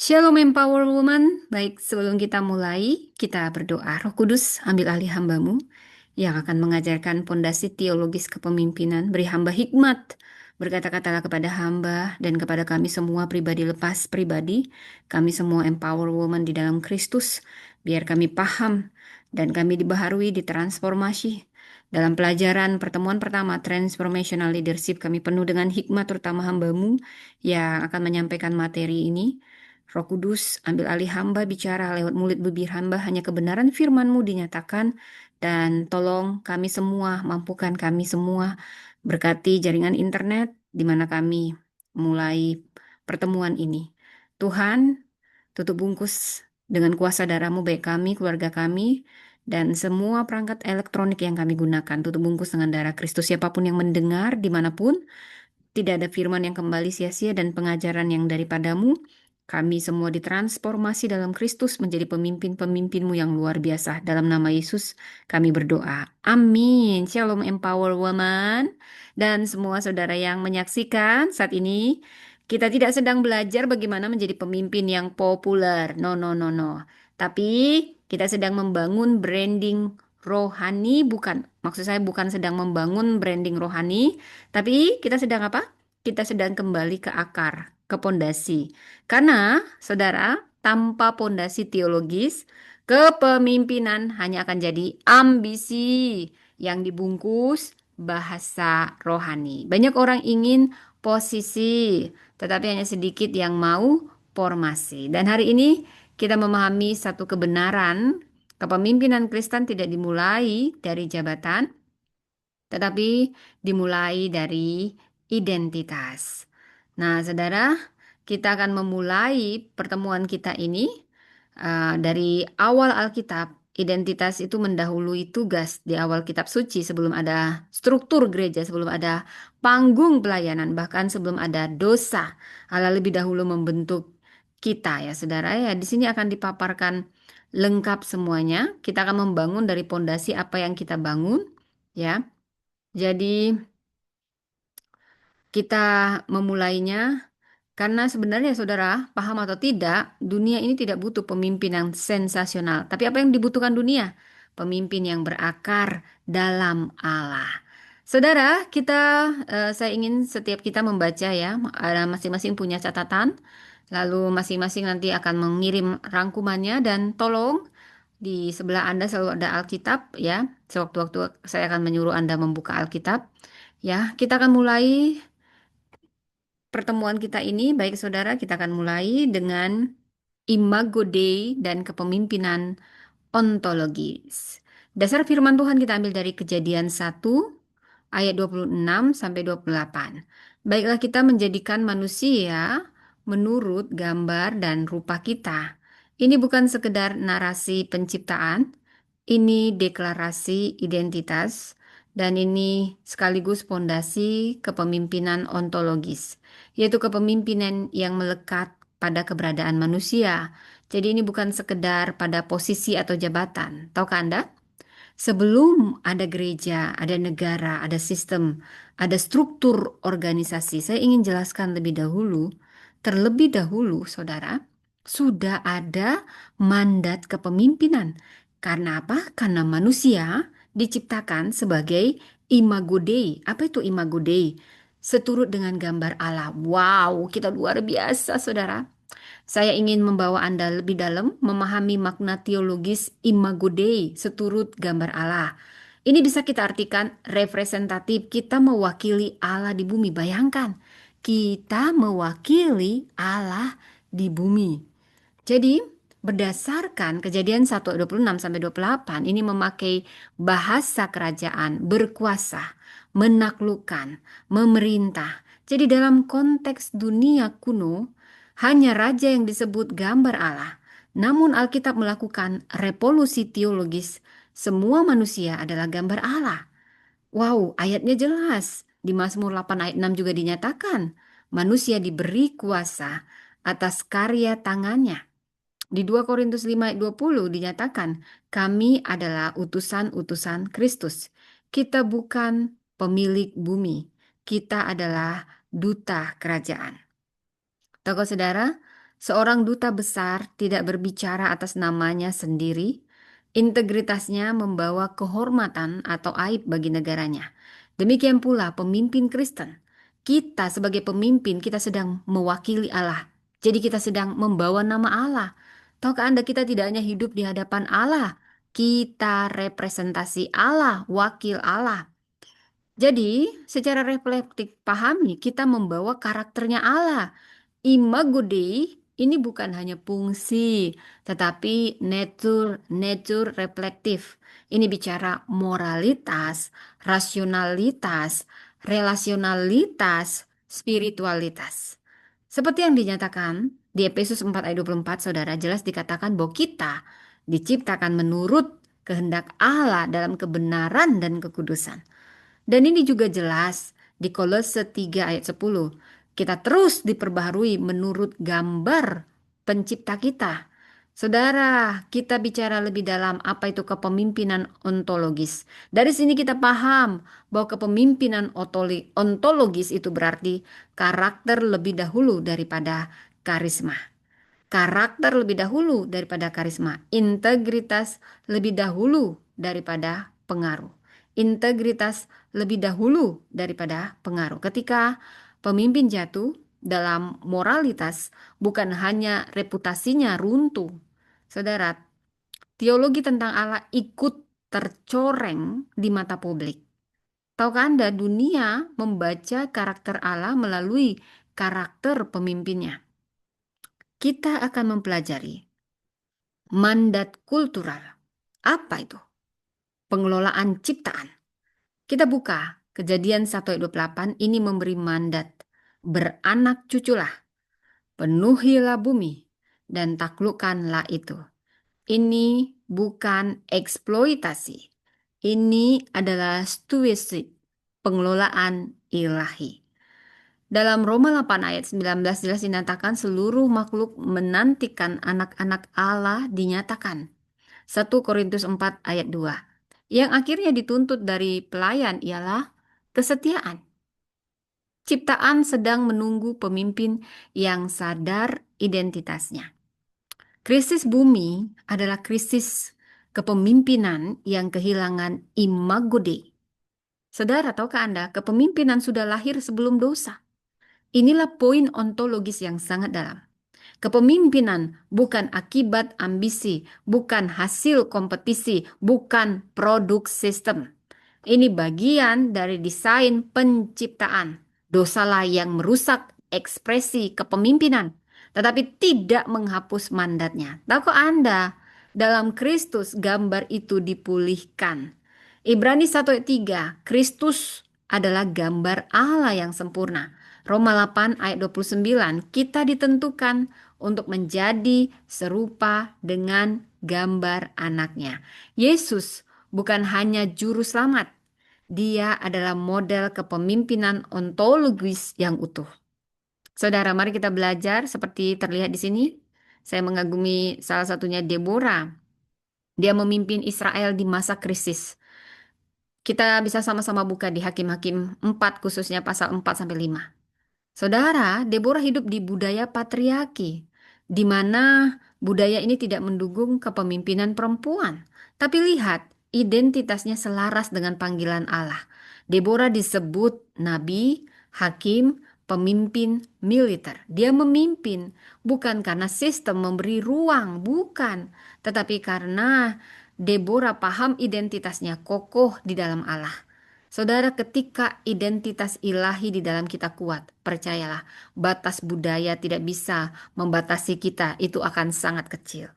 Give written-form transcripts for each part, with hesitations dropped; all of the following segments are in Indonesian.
Shalom Empower Woman. Baik, sebelum kita mulai, kita berdoa. Roh Kudus, ambil alih hambamu yang akan mengajarkan pondasi teologis kepemimpinan. Beri hamba hikmat. Berkata-katalah kepada hamba dan kepada kami semua pribadi lepas pribadi. Kami semua Empower Woman di dalam Kristus. Biar kami paham dan kami dibaharui, ditransformasi. Dalam pelajaran pertemuan pertama, Transformational Leadership, kami penuh dengan hikmat terutama hambamu yang akan menyampaikan materi ini. Roh Kudus, ambil alih hamba bicara lewat mulut bibir hamba, hanya kebenaran firman-Mu dinyatakan, dan tolong kami semua, mampukan kami semua, berkati jaringan internet di mana kami mulai pertemuan ini. Tuhan, tutup bungkus dengan kuasa darah-Mu baik kami, keluarga kami, dan semua perangkat elektronik yang kami gunakan. Tutup bungkus dengan darah Kristus. Siapapun yang mendengar dimanapun, tidak ada firman yang kembali sia-sia dan pengajaran yang daripadamu. Kami semua ditransformasi dalam Kristus menjadi pemimpin-pemimpinmu yang luar biasa. Dalam nama Yesus kami berdoa. Amin. Shalom Empower Woman. Dan semua saudara yang menyaksikan saat ini, kita tidak sedang belajar bagaimana menjadi pemimpin yang populer. No, no, no, no. Tapi kita sedang membangun branding rohani, bukan. Maksud saya bukan sedang membangun branding rohani, tapi kita sedang apa? Kita sedang kembali ke akar, ke pondasi. Karena, saudara, tanpa pondasi teologis, kepemimpinan hanya akan jadi ambisi yang dibungkus bahasa rohani. Banyak orang ingin posisi, tetapi hanya sedikit yang mau formasi. Dan hari ini kita memahami satu kebenaran, kepemimpinan Kristen tidak dimulai dari jabatan, tetapi dimulai dari identitas. Nah, saudara, kita akan memulai pertemuan kita ini dari awal Alkitab. Identitas itu mendahului tugas di awal kitab suci sebelum ada struktur gereja, sebelum ada panggung pelayanan, bahkan sebelum ada dosa. Allah lebih dahulu membentuk kita ya, saudara ya. Di sini akan dipaparkan lengkap semuanya. Kita akan membangun dari pondasi apa yang kita bangun, ya. Jadi kita memulainya karena sebenarnya saudara, paham atau tidak, dunia ini tidak butuh pemimpin yang sensasional. Tapi apa yang dibutuhkan dunia? Pemimpin yang berakar dalam Allah. Saudara, saya ingin setiap kita membaca ya, ada masing-masing punya catatan, lalu masing-masing nanti akan mengirim rangkumannya dan tolong di sebelah Anda selalu ada Alkitab ya. Sewaktu-waktu saya akan menyuruh Anda membuka Alkitab. Ya, kita akan mulai pertemuan kita ini, baik saudara, kita akan mulai dengan Imago Dei dan kepemimpinan ontologis. Dasar firman Tuhan kita ambil dari Kejadian 1 ayat 26 sampai 28. Baiklah kita menjadikan manusia menurut gambar dan rupa kita. Ini bukan sekedar narasi penciptaan, ini deklarasi identitas, dan ini sekaligus pondasi kepemimpinan ontologis, yaitu kepemimpinan yang melekat pada keberadaan manusia. Jadi ini bukan sekedar pada posisi atau jabatan. Tahukah Anda? Sebelum ada gereja, ada negara, ada sistem, ada struktur organisasi, saya ingin jelaskan terlebih dahulu, saudara, sudah ada mandat kepemimpinan. Karena apa? Karena manusia diciptakan sebagai imago Dei. Apa itu imago Dei? Seturut dengan gambar Allah. Wow, kita luar biasa, saudara. Saya ingin membawa Anda lebih dalam memahami makna teologis Imago Dei, seturut gambar Allah. Ini bisa kita artikan representatif, kita mewakili Allah di bumi. Bayangkan, kita mewakili Allah di bumi. Jadi, berdasarkan Kejadian 1 ayat 26 sampai 28 ini memakai bahasa kerajaan, berkuasa, menaklukkan, memerintah. Jadi dalam konteks dunia kuno, hanya raja yang disebut gambar Allah. Namun Alkitab melakukan revolusi teologis. Semua manusia adalah gambar Allah. Wow, ayatnya jelas. Di Mazmur 8 ayat 6 juga dinyatakan, manusia diberi kuasa atas karya tangannya. Di 2 Korintus 5 ayat 20 dinyatakan, kami adalah utusan-utusan Kristus. Kita bukan pemilik bumi. Kita adalah duta kerajaan. Tokoh saudara, Seorang duta besar tidak berbicara atas namanya sendiri. Integritasnya membawa kehormatan atau aib bagi negaranya. Demikian pula pemimpin Kristen. Kita sebagai pemimpin, kita sedang mewakili Allah. Jadi kita sedang membawa nama Allah. Tahukah Anda kita tidak hanya hidup di hadapan Allah, kita representasi Allah, wakil Allah. Jadi, secara reflektif pahami kita membawa karakternya Allah. Imago Dei ini bukan hanya fungsi, tetapi nature reflektif. Ini bicara moralitas, rasionalitas, relasionalitas, spiritualitas. Seperti yang dinyatakan di Efesus 4 ayat 24, saudara, jelas dikatakan bahwa kita diciptakan menurut kehendak Allah dalam kebenaran dan kekudusan. Dan ini juga jelas di Kolose 3 ayat 10. Kita terus diperbaharui menurut gambar pencipta kita. Saudara, kita bicara lebih dalam apa itu kepemimpinan ontologis. Dari sini kita paham bahwa kepemimpinan ontologis itu berarti karakter lebih dahulu daripada karisma. Karakter lebih dahulu daripada karisma. Integritas lebih dahulu daripada pengaruh. Integritas lebih dahulu daripada pengaruh. Ketika pemimpin jatuh dalam moralitas, bukan hanya reputasinya runtuh. Saudara, teologi tentang Allah ikut tercoreng di mata publik. Tahukah Anda, dunia membaca karakter Allah melalui karakter pemimpinnya. Kita akan mempelajari mandat kultural. Apa itu? Pengelolaan ciptaan. Kita buka Kejadian 1 ayat 28 ini memberi mandat. Beranak cuculah, penuhilah bumi, dan taklukkanlah itu. Ini bukan eksploitasi. Ini adalah stewardship, pengelolaan ilahi. Dalam Roma 8 ayat 19 jelas dinyatakan seluruh makhluk menantikan anak-anak Allah dinyatakan. 1 Korintus 4 ayat 2. Yang akhirnya dituntut dari pelayan ialah kesetiaan. Ciptaan sedang menunggu pemimpin yang sadar identitasnya. Krisis bumi adalah krisis kepemimpinan yang kehilangan imago Dei. Saudara, tahukah Anda, kepemimpinan sudah lahir sebelum dosa. Inilah poin ontologis yang sangat dalam. Kepemimpinan bukan akibat ambisi, bukan hasil kompetisi, bukan produk sistem. Ini bagian dari desain penciptaan. Dosalah yang merusak ekspresi kepemimpinan, tetapi tidak menghapus mandatnya. Tahukah Anda, dalam Kristus gambar itu dipulihkan. Ibrani 1 ayat 3, Kristus adalah gambar Allah yang sempurna. Roma 8 ayat 29, kita ditentukan untuk menjadi serupa dengan gambar anaknya. Yesus bukan hanya juru selamat, dia adalah model kepemimpinan ontologis yang utuh. Saudara, mari kita belajar seperti terlihat di sini. Saya mengagumi salah satunya Deborah. Dia memimpin Israel di masa krisis. Kita bisa sama-sama buka di Hakim-Hakim 4 khususnya pasal 4 sampai 5. Saudara, Deborah hidup di budaya patriarki, di mana budaya ini tidak mendukung kepemimpinan perempuan. Tapi lihat, identitasnya selaras dengan panggilan Allah. Deborah disebut nabi, hakim, pemimpin militer. Dia memimpin bukan karena sistem memberi ruang, bukan. Tetapi karena Deborah paham identitasnya kokoh di dalam Allah. Saudara, ketika identitas ilahi di dalam kita kuat, percayalah, batas budaya tidak bisa membatasi kita, itu akan sangat kecil.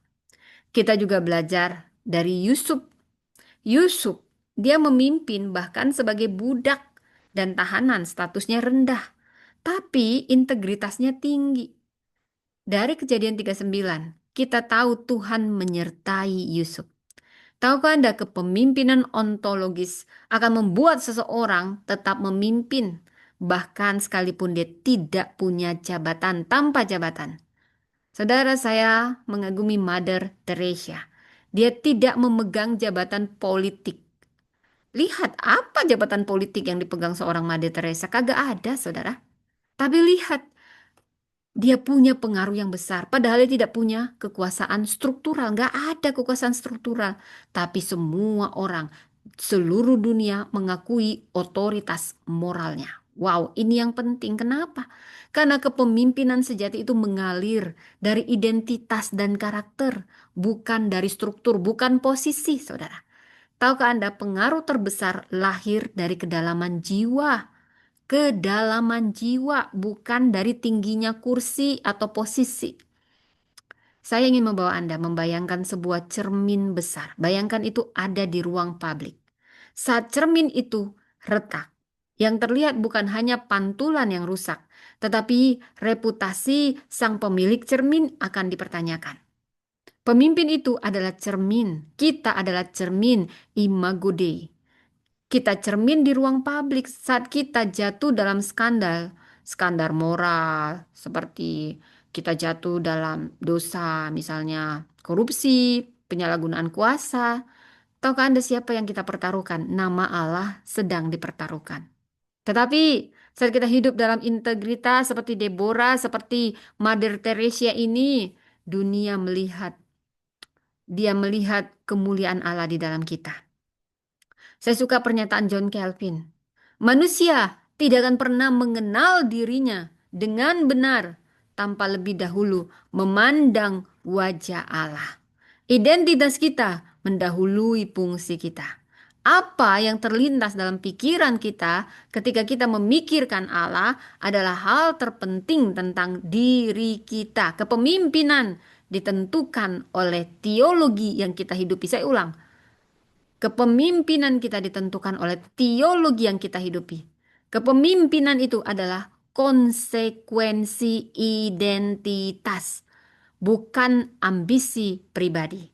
Kita juga belajar dari Yusuf. Yusuf, dia memimpin bahkan sebagai budak dan tahanan, statusnya rendah, tapi integritasnya tinggi. Dari Kejadian 39, kita tahu Tuhan menyertai Yusuf. Tahukah Anda kepemimpinan ontologis akan membuat seseorang tetap memimpin, bahkan sekalipun dia tidak punya jabatan tanpa jabatan. Saudara, saya mengagumi Mother Teresa. Dia tidak memegang jabatan politik. Lihat apa jabatan politik yang dipegang seorang Mother Teresa? Kagak ada, saudara. Tapi lihat Dia punya pengaruh yang besar, padahal dia tidak punya kekuasaan struktural. Nggak ada kekuasaan struktural. Tapi semua orang, seluruh dunia mengakui otoritas moralnya. Wow, ini yang penting. Kenapa? Karena kepemimpinan sejati itu mengalir dari identitas dan karakter, bukan dari struktur, bukan posisi, saudara. Tahukah Anda, pengaruh terbesar lahir dari kedalaman jiwa, bukan dari tingginya kursi atau posisi. Saya ingin membawa Anda membayangkan sebuah cermin besar. Bayangkan itu ada di ruang publik. Saat cermin itu retak, yang terlihat bukan hanya pantulan yang rusak, tetapi reputasi sang pemilik cermin akan dipertanyakan. Pemimpin itu adalah cermin, kita adalah cermin, imago Dei. Kita cermin di ruang publik saat kita jatuh dalam skandal moral, seperti kita jatuh dalam dosa, misalnya korupsi, penyalahgunaan kuasa. Tahukah Anda siapa yang kita pertaruhkan? Nama Allah sedang dipertaruhkan. Tetapi saat kita hidup dalam integritas seperti Deborah, seperti Mother Teresa ini, dunia melihat, dia melihat kemuliaan Allah di dalam kita. Saya suka pernyataan John Calvin. Manusia tidak akan pernah mengenal dirinya dengan benar tanpa lebih dahulu memandang wajah Allah. Identitas kita mendahului fungsi kita. Apa yang terlintas dalam pikiran kita ketika kita memikirkan Allah adalah hal terpenting tentang diri kita. Kepemimpinan ditentukan oleh teologi yang kita hidupi. Saya ulang, kepemimpinan kita ditentukan oleh teologi yang kita hidupi. Kepemimpinan itu adalah konsekuensi identitas, bukan ambisi pribadi.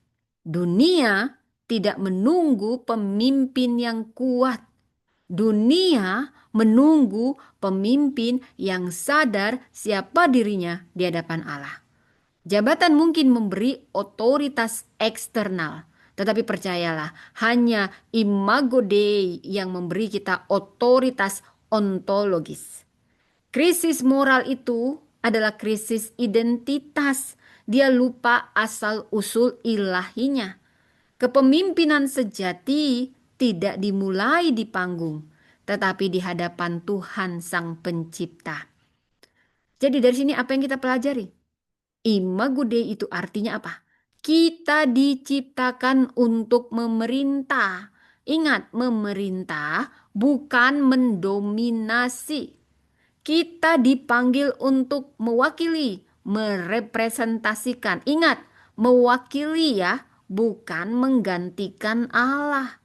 Dunia tidak menunggu pemimpin yang kuat. Dunia menunggu pemimpin yang sadar siapa dirinya di hadapan Allah. Jabatan mungkin memberi otoritas eksternal, tetapi percayalah, hanya imago Dei yang memberi kita otoritas ontologis. Krisis moral itu adalah krisis identitas. Dia lupa asal-usul ilahinya. Kepemimpinan sejati tidak dimulai di panggung, tetapi di hadapan Tuhan Sang Pencipta. Jadi dari sini apa yang kita pelajari? Imago Dei itu artinya apa? Kita diciptakan untuk memerintah. Ingat, memerintah bukan mendominasi. Kita dipanggil untuk mewakili, merepresentasikan. Ingat, mewakili ya, bukan menggantikan Allah.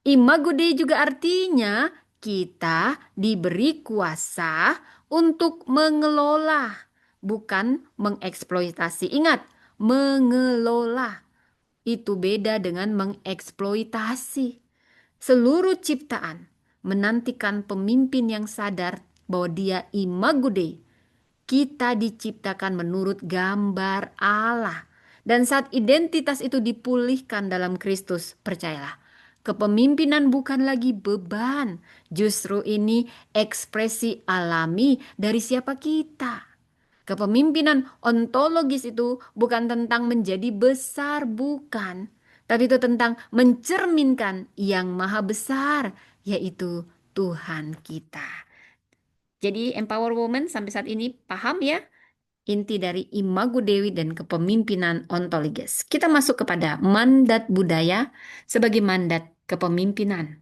Imago Dei juga artinya kita diberi kuasa untuk mengelola, bukan mengeksploitasi. Ingat, mengelola itu beda dengan mengeksploitasi. Seluruh ciptaan menantikan pemimpin yang sadar bahwa dia imago Dei. Kita diciptakan menurut gambar Allah. Dan saat identitas itu dipulihkan dalam Kristus, percayalah, kepemimpinan bukan lagi beban. Justru ini ekspresi alami dari siapa kita. Kepemimpinan ontologis itu bukan tentang menjadi besar, bukan. Tapi itu tentang mencerminkan yang maha besar, yaitu Tuhan kita. Jadi Empower Woman sampai saat ini paham ya inti dari Imago Dewi dan kepemimpinan ontologis. Kita masuk kepada mandat budaya sebagai mandat kepemimpinan.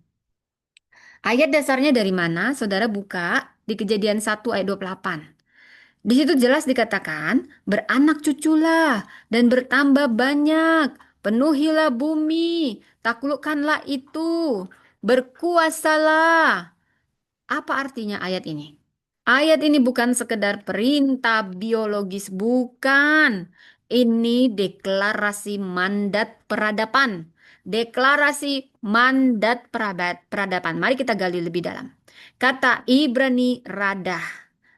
Ayat dasarnya dari mana? Saudara buka di Kejadian 1 ayat 28. Di situ jelas dikatakan, beranak cuculah dan bertambah banyak, penuhilah bumi, taklukkanlah itu, berkuasalah. Apa artinya ayat ini? Ayat ini bukan sekedar perintah biologis, bukan. Ini deklarasi mandat peradaban. Deklarasi mandat peradaban. Mari kita gali lebih dalam. Kata Ibrani radah.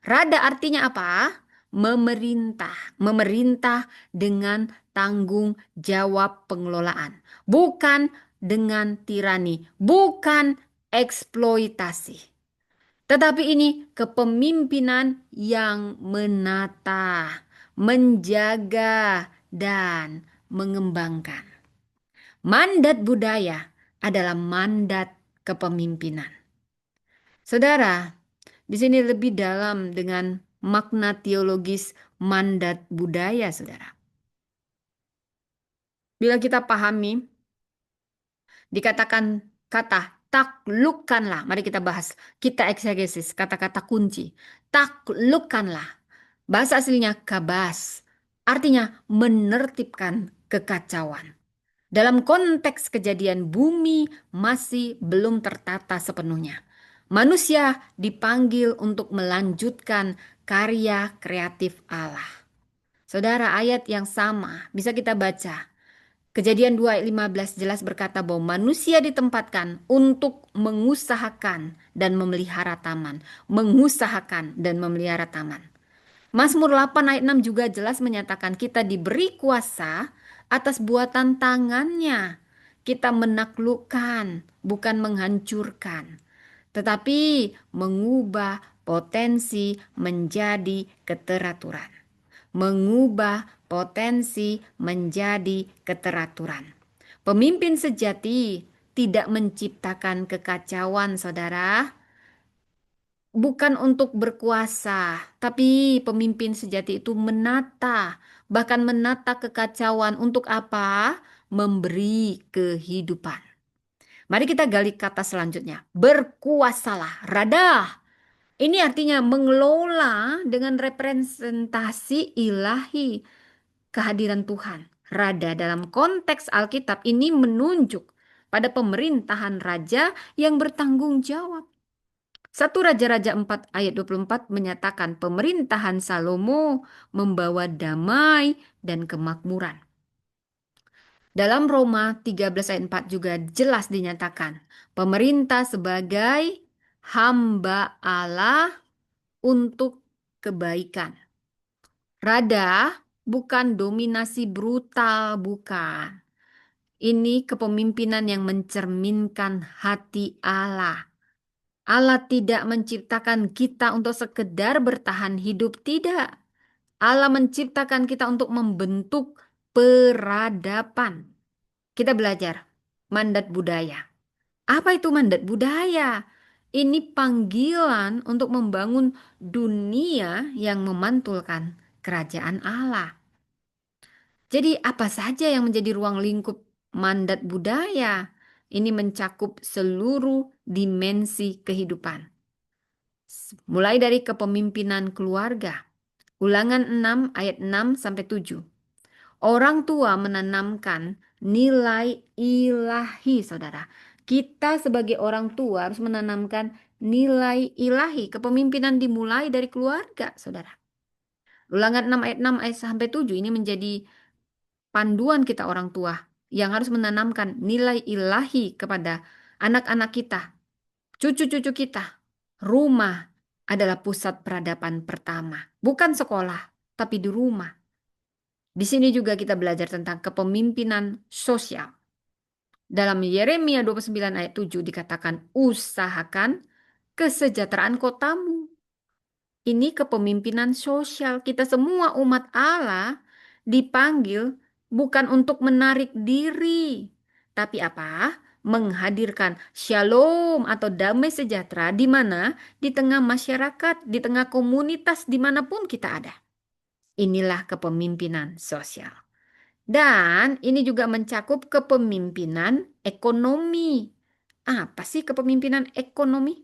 Rada artinya apa? Memerintah. Memerintah dengan tanggung jawab pengelolaan. Bukan dengan tirani. Bukan eksploitasi. Tetapi ini kepemimpinan yang menata, menjaga, dan mengembangkan. Mandat budaya adalah mandat kepemimpinan. Saudara, di sini lebih dalam dengan makna teologis mandat budaya, saudara. Bila kita pahami, dikatakan kata taklukkanlah. Mari kita bahas, kita eksegesis kata-kata kunci. Taklukkanlah. Bahasa aslinya kabas, artinya menertibkan kekacauan. Dalam konteks kejadian bumi masih belum tertata sepenuhnya. Manusia dipanggil untuk melanjutkan karya kreatif Allah. Saudara, ayat yang sama bisa kita baca. Kejadian 2 ayat 15 jelas berkata bahwa manusia ditempatkan untuk mengusahakan dan memelihara taman. Mengusahakan dan memelihara taman. Mazmur 8 ayat 6 juga jelas menyatakan kita diberi kuasa atas buatan tangannya. Kita menaklukkan, bukan menghancurkan. Tetapi mengubah potensi menjadi keteraturan. Mengubah potensi menjadi keteraturan. Pemimpin sejati tidak menciptakan kekacauan, saudara. Bukan untuk berkuasa, tapi pemimpin sejati itu menata, bahkan menata kekacauan untuk apa? Memberi kehidupan. Mari kita gali kata selanjutnya. Berkuasalah, radah. Ini artinya mengelola dengan representasi ilahi kehadiran Tuhan. Rada dalam konteks Alkitab ini menunjuk pada pemerintahan raja yang bertanggung jawab. 1 Raja-Raja 4 ayat 24 menyatakan pemerintahan Salomo membawa damai dan kemakmuran. Dalam Roma 13 ayat 4 juga jelas dinyatakan pemerintah sebagai hamba Allah untuk kebaikan. Rada bukan dominasi brutal, bukan. Ini kepemimpinan yang mencerminkan hati Allah. Allah tidak menciptakan kita untuk sekedar bertahan hidup, tidak. Allah menciptakan kita untuk membentuk peradaban. Kita belajar mandat budaya. Apa itu mandat budaya? Ini panggilan untuk membangun dunia yang memantulkan kerajaan Allah. Jadi apa saja yang menjadi ruang lingkup mandat budaya? Ini mencakup seluruh dimensi kehidupan. Mulai dari kepemimpinan keluarga. Ulangan 6 ayat 6 sampai 7. Orang tua menanamkan nilai ilahi, saudara. Kita sebagai orang tua harus menanamkan nilai ilahi. Kepemimpinan dimulai dari keluarga, saudara. Ulangan 6 ayat 6 ayat sampai 7 ini menjadi panduan kita orang tua yang harus menanamkan nilai ilahi kepada anak-anak kita, cucu-cucu kita. Rumah adalah pusat peradaban pertama, bukan sekolah, tapi di rumah. Di sini juga kita belajar tentang kepemimpinan sosial. Dalam Yeremia 29 ayat 7 dikatakan, usahakan kesejahteraan kotamu. Ini kepemimpinan sosial. Kita semua umat Allah dipanggil bukan untuk menarik diri, tapi apa? Menghadirkan shalom atau damai sejahtera di mana? Di tengah masyarakat, di tengah komunitas dimanapun kita ada. Inilah kepemimpinan sosial. Dan ini juga mencakup kepemimpinan ekonomi. Apa sih kepemimpinan ekonomi?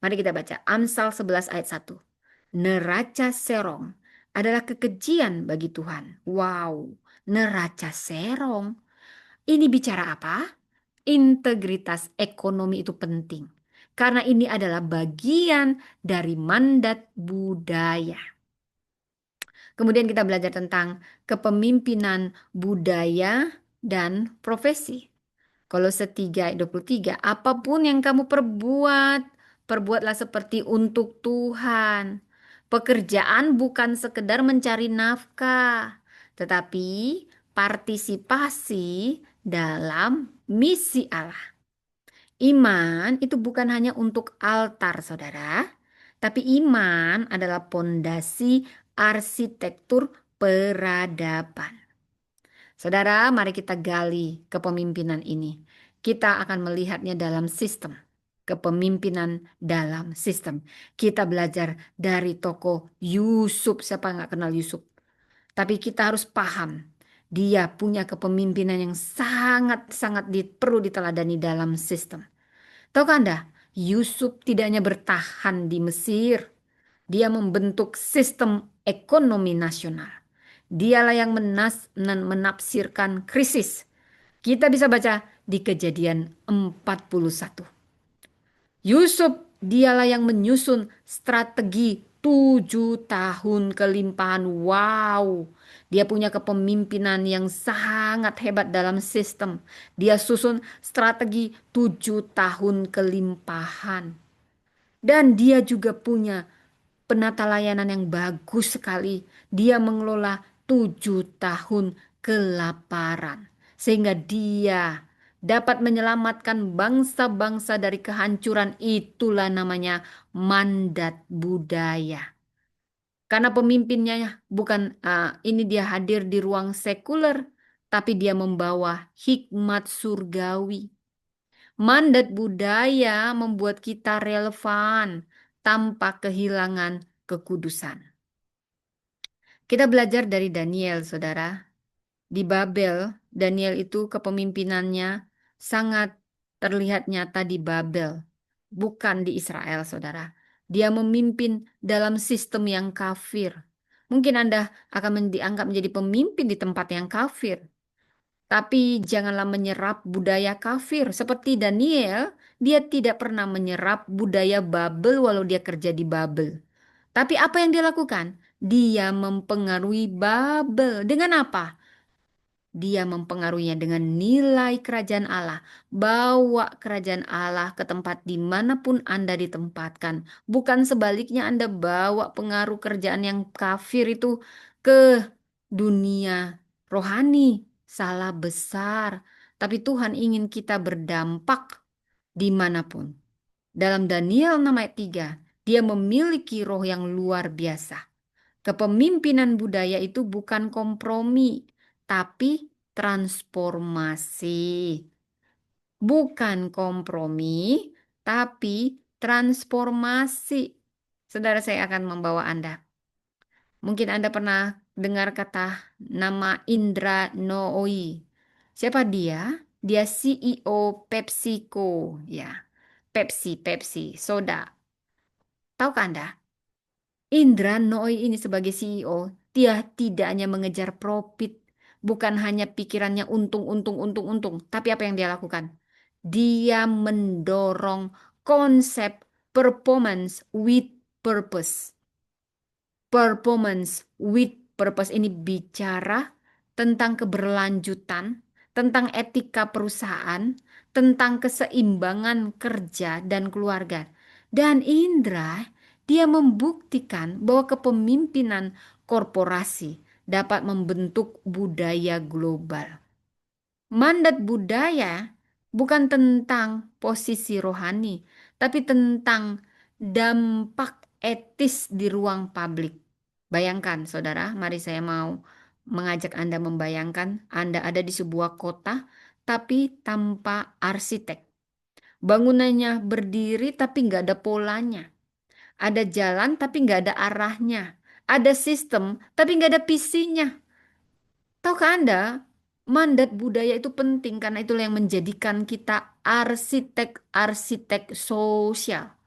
Mari kita baca Amsal 11 ayat 1. Neraca serong adalah kekejian bagi Tuhan. Wow, neraca serong. Ini bicara apa? Integritas ekonomi itu penting. Karena ini adalah bagian dari mandat budaya. Kemudian kita belajar tentang kepemimpinan budaya dan profesi. Kolose 3 ayat 23, apapun yang kamu perbuat, perbuatlah seperti untuk Tuhan. Pekerjaan bukan sekedar mencari nafkah, tetapi partisipasi dalam misi Allah. Iman itu bukan hanya untuk altar, saudara, Tapi iman adalah pondasi arsitektur peradaban. Saudara, mari kita gali kepemimpinan ini. Kita akan melihatnya dalam sistem. Kepemimpinan dalam sistem. Kita belajar dari tokoh Yusuf. Siapa yang nggak kenal Yusuf? Tapi kita harus paham. Dia punya kepemimpinan yang sangat-sangat perlu diteladani dalam sistem. Tahukah Anda, Yusuf tidak hanya bertahan di Mesir. Dia membentuk sistem ekonomi nasional. Dialah yang menafsirkan krisis. Kita bisa baca di Kejadian 41. Yusuf dialah yang menyusun strategi 7 tahun kelimpahan. Wow, dia punya kepemimpinan yang sangat hebat dalam sistem. Dia susun strategi 7 tahun kelimpahan. Dan dia juga punya penata layanan yang bagus sekali. Dia mengelola 7 tahun kelaparan. Sehingga dia dapat menyelamatkan bangsa-bangsa dari kehancuran. Itulah namanya mandat budaya. Karena pemimpinnya bukan ini dia hadir di ruang sekuler, tapi dia membawa hikmat surgawi. Mandat budaya membuat kita relevan tanpa kehilangan kekudusan. Kita belajar dari Daniel, saudara. Di Babel, Daniel itu kepemimpinannya sangat terlihat nyata di Babel, bukan di Israel, saudara. Dia memimpin dalam sistem yang kafir. Mungkin Anda akan dianggap menjadi pemimpin di tempat yang kafir. Tapi janganlah menyerap budaya kafir. Seperti Daniel, dia tidak pernah menyerap budaya Babel walau dia kerja di Babel. Tapi apa yang dia lakukan? Dia mempengaruhi Babel. Dengan apa? Dia mempengaruhinya dengan nilai kerajaan Allah. Bawa kerajaan Allah ke tempat dimanapun Anda ditempatkan. Bukan sebaliknya Anda bawa pengaruh kerjaan yang kafir itu ke dunia rohani. Salah besar. Tapi Tuhan ingin kita berdampak dimanapun. Dalam Daniel 6 ayat 3, dia memiliki roh yang luar biasa. Kepemimpinan budaya itu bukan kompromi, tapi transformasi. Bukan kompromi, tapi transformasi. Saudara, saya akan membawa Anda. Mungkin Anda pernah dengar kata nama Indra Nooyi. Siapa dia? Dia CEO PepsiCo, ya. Pepsi, soda. Tahukah Anda? Indra Nooyi ini sebagai CEO, dia tidak hanya mengejar profit, bukan hanya pikirannya untung, tapi apa yang dia lakukan? Dia mendorong konsep performance with purpose. Performance with purpose ini bicara tentang keberlanjutan, tentang etika perusahaan, tentang keseimbangan kerja dan keluarga. Dan Indra, dia membuktikan bahwa kepemimpinan korporasi dapat membentuk budaya global. Mandat budaya bukan tentang posisi rohani, tapi tentang dampak etis di ruang publik. Bayangkan, saudara, mari saya mau mengajak Anda membayangkan Anda ada di sebuah kota, tapi tanpa arsitek. Bangunannya berdiri, tapi nggak ada polanya. Ada jalan, tapi nggak ada arahnya. Ada sistem, tapi nggak ada visinya. Tahukah Anda, mandat budaya itu penting karena itulah yang menjadikan kita arsitek-arsitek sosial.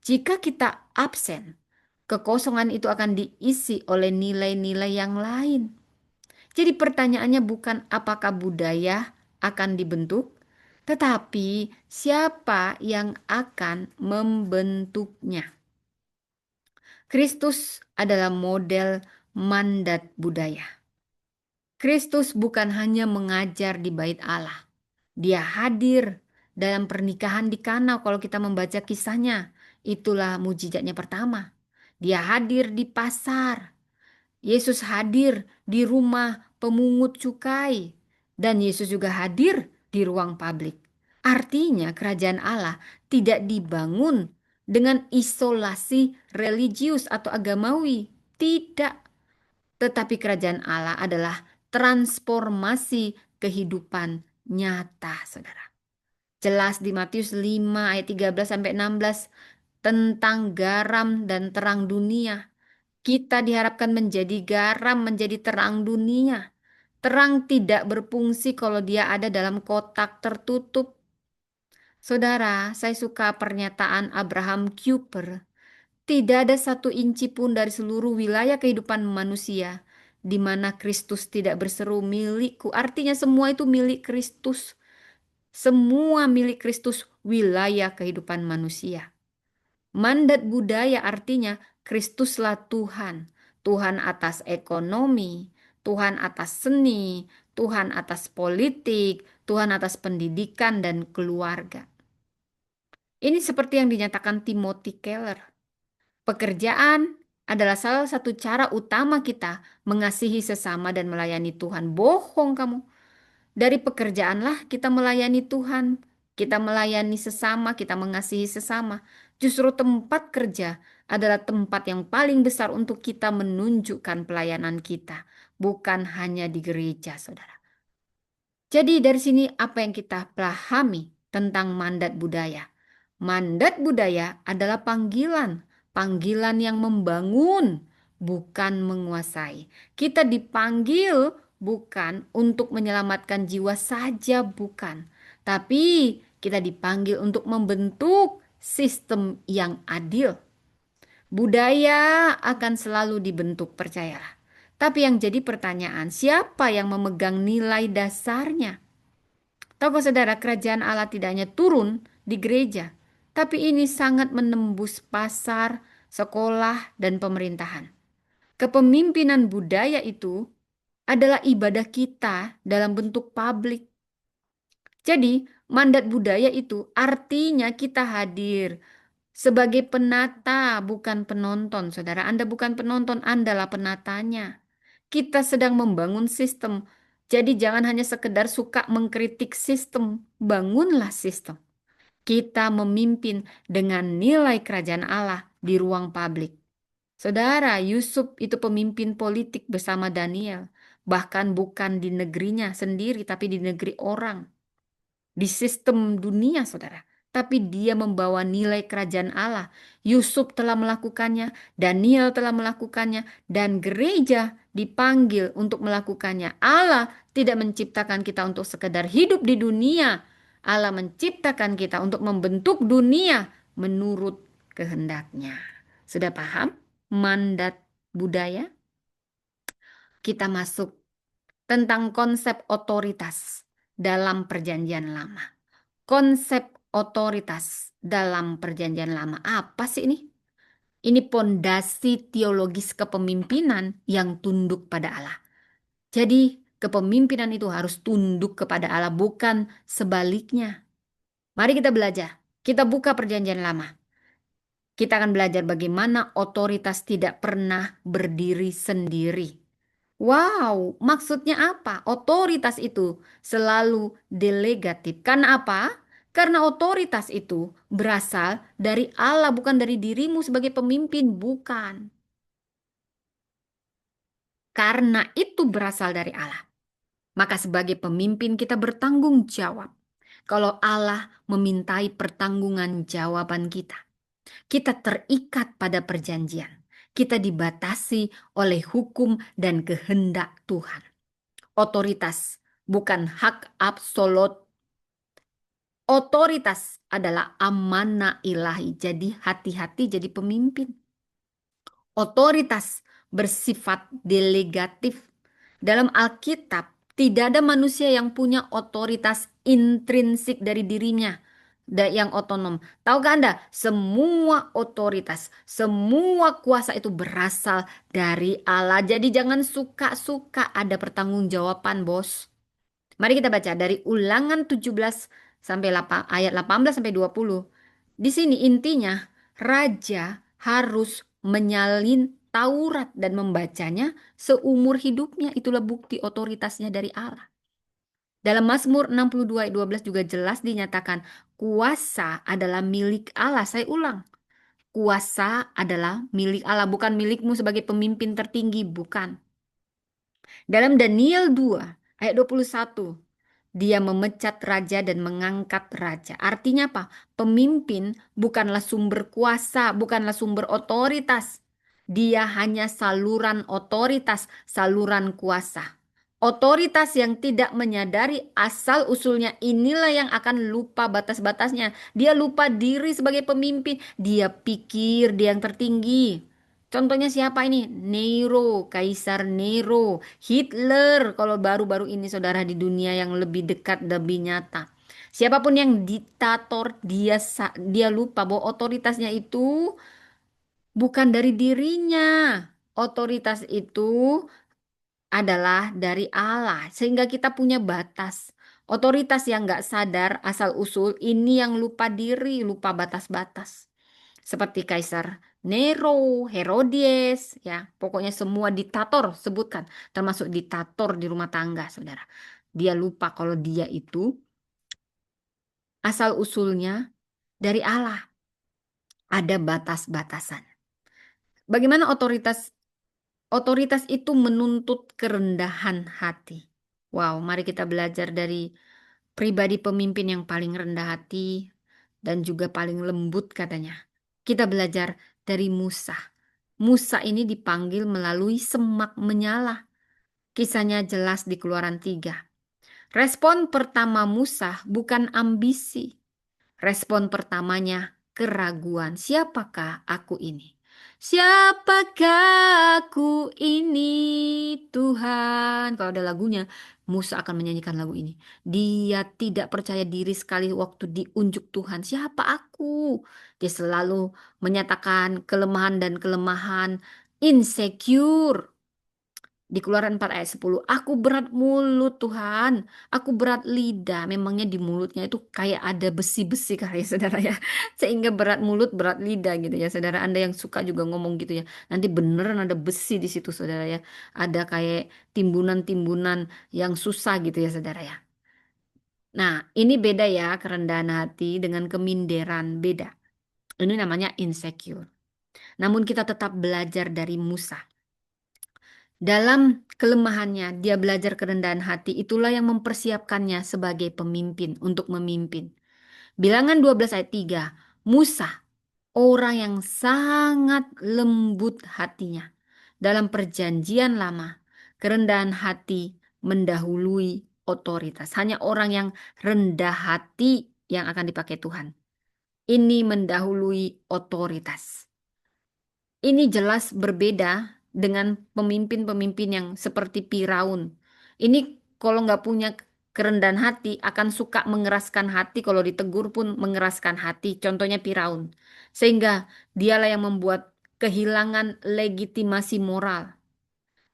Jika kita absen, kekosongan itu akan diisi oleh nilai-nilai yang lain. Jadi pertanyaannya bukan apakah budaya akan dibentuk, tetapi siapa yang akan membentuknya. Kristus adalah model mandat budaya. Kristus bukan hanya mengajar di bait Allah. Dia hadir dalam pernikahan di Kana kalau kita membaca kisahnya. Itulah mujizatnya pertama. Dia hadir di pasar. Yesus hadir di rumah pemungut cukai. Dan Yesus juga hadir di ruang publik. Artinya kerajaan Allah tidak dibangun dengan isolasi religius atau agamawi. Tidak, tetapi kerajaan Allah adalah transformasi kehidupan nyata, saudara. Jelas di Matius 5 ayat 13 sampai 16 tentang garam dan terang dunia. Kita diharapkan menjadi garam, menjadi terang dunia. Terang tidak berfungsi kalau dia ada dalam kotak tertutup. Saudara, saya suka pernyataan Abraham Kuyper. Tidak ada 1 inci pun dari seluruh wilayah kehidupan manusia di mana Kristus tidak berseru milikku. Artinya semua itu milik Kristus. Semua milik Kristus wilayah kehidupan manusia. Mandat budaya artinya Kristuslah Tuhan. Tuhan atas ekonomi, Tuhan atas seni, Tuhan atas politik, Tuhan atas pendidikan dan keluarga. Ini seperti yang dinyatakan Timothy Keller. Pekerjaan adalah salah satu cara utama kita mengasihi sesama dan melayani Tuhan. Bohong kamu. Dari pekerjaanlah kita melayani Tuhan. Kita melayani sesama, kita mengasihi sesama. Justru tempat kerja adalah tempat yang paling besar untuk kita menunjukkan pelayanan kita. Bukan hanya di gereja, saudara. Jadi dari sini apa yang kita pahami tentang mandat budaya? Mandat budaya adalah panggilan, panggilan yang membangun, bukan menguasai. Kita dipanggil bukan untuk menyelamatkan jiwa saja, bukan. Tapi kita dipanggil untuk membentuk sistem yang adil. Budaya akan selalu dibentuk, percayalah. Tapi yang jadi pertanyaan, siapa yang memegang nilai dasarnya? Tahukah saudara, kerajaan Allah tidak hanya turun di gereja, tapi ini sangat menembus pasar, sekolah, dan pemerintahan. Kepemimpinan budaya itu adalah ibadah kita dalam bentuk publik. Jadi, mandat budaya itu artinya kita hadir sebagai penata, bukan penonton. Saudara, Anda bukan penonton, Andalah penatanya. Kita sedang membangun sistem. Jadi jangan hanya sekedar suka mengkritik sistem, bangunlah sistem. Kita memimpin dengan nilai kerajaan Allah di ruang publik. Saudara, Yusuf itu pemimpin politik bersama Daniel. Bahkan bukan di negerinya sendiri, tapi di negeri orang. Di sistem dunia, saudara. Tapi dia membawa nilai kerajaan Allah. Yusuf telah melakukannya, Daniel telah melakukannya, dan gereja dipanggil untuk melakukannya. Allah tidak menciptakan kita untuk sekedar hidup di dunia. Allah menciptakan kita untuk membentuk dunia menurut kehendaknya. Sudah paham mandat budaya? Kita masuk tentang konsep otoritas dalam perjanjian lama. Konsep otoritas dalam perjanjian lama. Apa sih ini? Ini pondasi teologis kepemimpinan yang tunduk pada Allah. Jadi kepemimpinan itu harus tunduk kepada Allah, bukan sebaliknya. Mari kita belajar. Kita buka perjanjian lama. Kita akan belajar bagaimana otoritas tidak pernah berdiri sendiri. Wow, maksudnya apa? Otoritas itu selalu delegatif. Karena apa? Karena otoritas itu berasal dari Allah, bukan dari dirimu sebagai pemimpin, bukan. Karena itu berasal dari Allah. Maka sebagai pemimpin kita bertanggung jawab. Kalau Allah memintai pertanggungan jawaban kita. Kita terikat pada perjanjian. Kita dibatasi oleh hukum dan kehendak Tuhan. Otoritas bukan hak absolut. Otoritas adalah amanah ilahi. Jadi hati-hati jadi pemimpin. Otoritas bersifat delegatif. Dalam Alkitab tidak ada manusia yang punya otoritas intrinsik dari dirinya yang otonom. Tahukah Anda? Semua otoritas, semua kuasa itu berasal dari Allah. Jadi jangan suka-suka, ada pertanggungjawaban, bos. Mari kita baca dari Ulangan 17 sampai ayat 18 sampai 20. Di sini intinya raja harus menyalin Taurat dan membacanya seumur hidupnya. Itulah bukti otoritasnya dari Allah. Dalam Mazmur 62 ayat 12 juga jelas dinyatakan kuasa adalah milik Allah. Saya ulang. Kuasa adalah milik Allah, bukan milikmu sebagai pemimpin tertinggi, bukan. Dalam Daniel 2 ayat 21, dia memecat raja dan mengangkat raja. Artinya apa? Pemimpin bukanlah sumber kuasa, bukanlah sumber otoritas. Dia hanya saluran otoritas, saluran kuasa. Otoritas yang tidak menyadari asal-usulnya inilah yang akan lupa batas-batasnya. Dia lupa diri sebagai pemimpin. Dia pikir dia yang tertinggi. Contohnya siapa ini? Nero, Kaisar Nero, Hitler. Kalau baru-baru ini saudara di dunia yang lebih dekat, lebih nyata. Siapapun yang diktator, dia lupa bahwa otoritasnya itu bukan dari dirinya. Otoritas itu adalah dari Allah, sehingga kita punya batas. Otoritas yang nggak sadar asal usul ini yang lupa diri, lupa batas-batas. Seperti Kaisar Nero, Herodias, ya, pokoknya semua diktator sebutkan, termasuk diktator di rumah tangga, saudara. Dia lupa kalau dia itu asal usulnya dari Allah, ada batas-batasan. Bagaimana otoritas? Otoritas itu menuntut kerendahan hati. Wow, mari kita belajar dari pribadi pemimpin yang paling rendah hati dan juga paling lembut katanya. Kita belajar dari Musa. Musa ini dipanggil melalui semak menyala. Kisahnya jelas di Keluaran 3. Respon pertama Musa bukan ambisi. Respon pertamanya keraguan. Siapakah aku ini? Siapakah aku ini, Tuhan? Kalau ada lagunya, Musa akan menyanyikan lagu ini. Dia tidak percaya diri sekali waktu diunjuk Tuhan. Siapa aku? Dia selalu menyatakan kelemahan dan kelemahan, insecure. Di Keluaran 4 ayat 10, aku berat mulut Tuhan, aku berat lidah. Memangnya di mulutnya itu kayak ada besi-besi kali ya saudara ya. Sehingga berat mulut, berat lidah gitu ya saudara. Anda yang suka juga ngomong gitu ya. Nanti beneran ada besi di situ saudara ya. Ada kayak timbunan-timbunan yang susah gitu ya saudara ya. Nah, ini beda ya kerendahan hati dengan keminderan, beda. Ini namanya insecure. Namun kita tetap belajar dari Musa. Dalam kelemahannya, dia belajar kerendahan hati. Itulah yang mempersiapkannya sebagai pemimpin untuk memimpin. Bilangan 12 ayat 3. Musa, orang yang sangat lembut hatinya. Dalam perjanjian lama, kerendahan hati mendahului otoritas. Hanya orang yang rendah hati yang akan dipakai Tuhan. Ini mendahului otoritas. Ini jelas berbeda dengan pemimpin-pemimpin yang seperti Firaun. Ini kalau nggak punya kerendahan hati akan suka mengeraskan hati, kalau ditegur pun mengeraskan hati. Contohnya Firaun. Sehingga dialah yang membuat kehilangan legitimasi moral.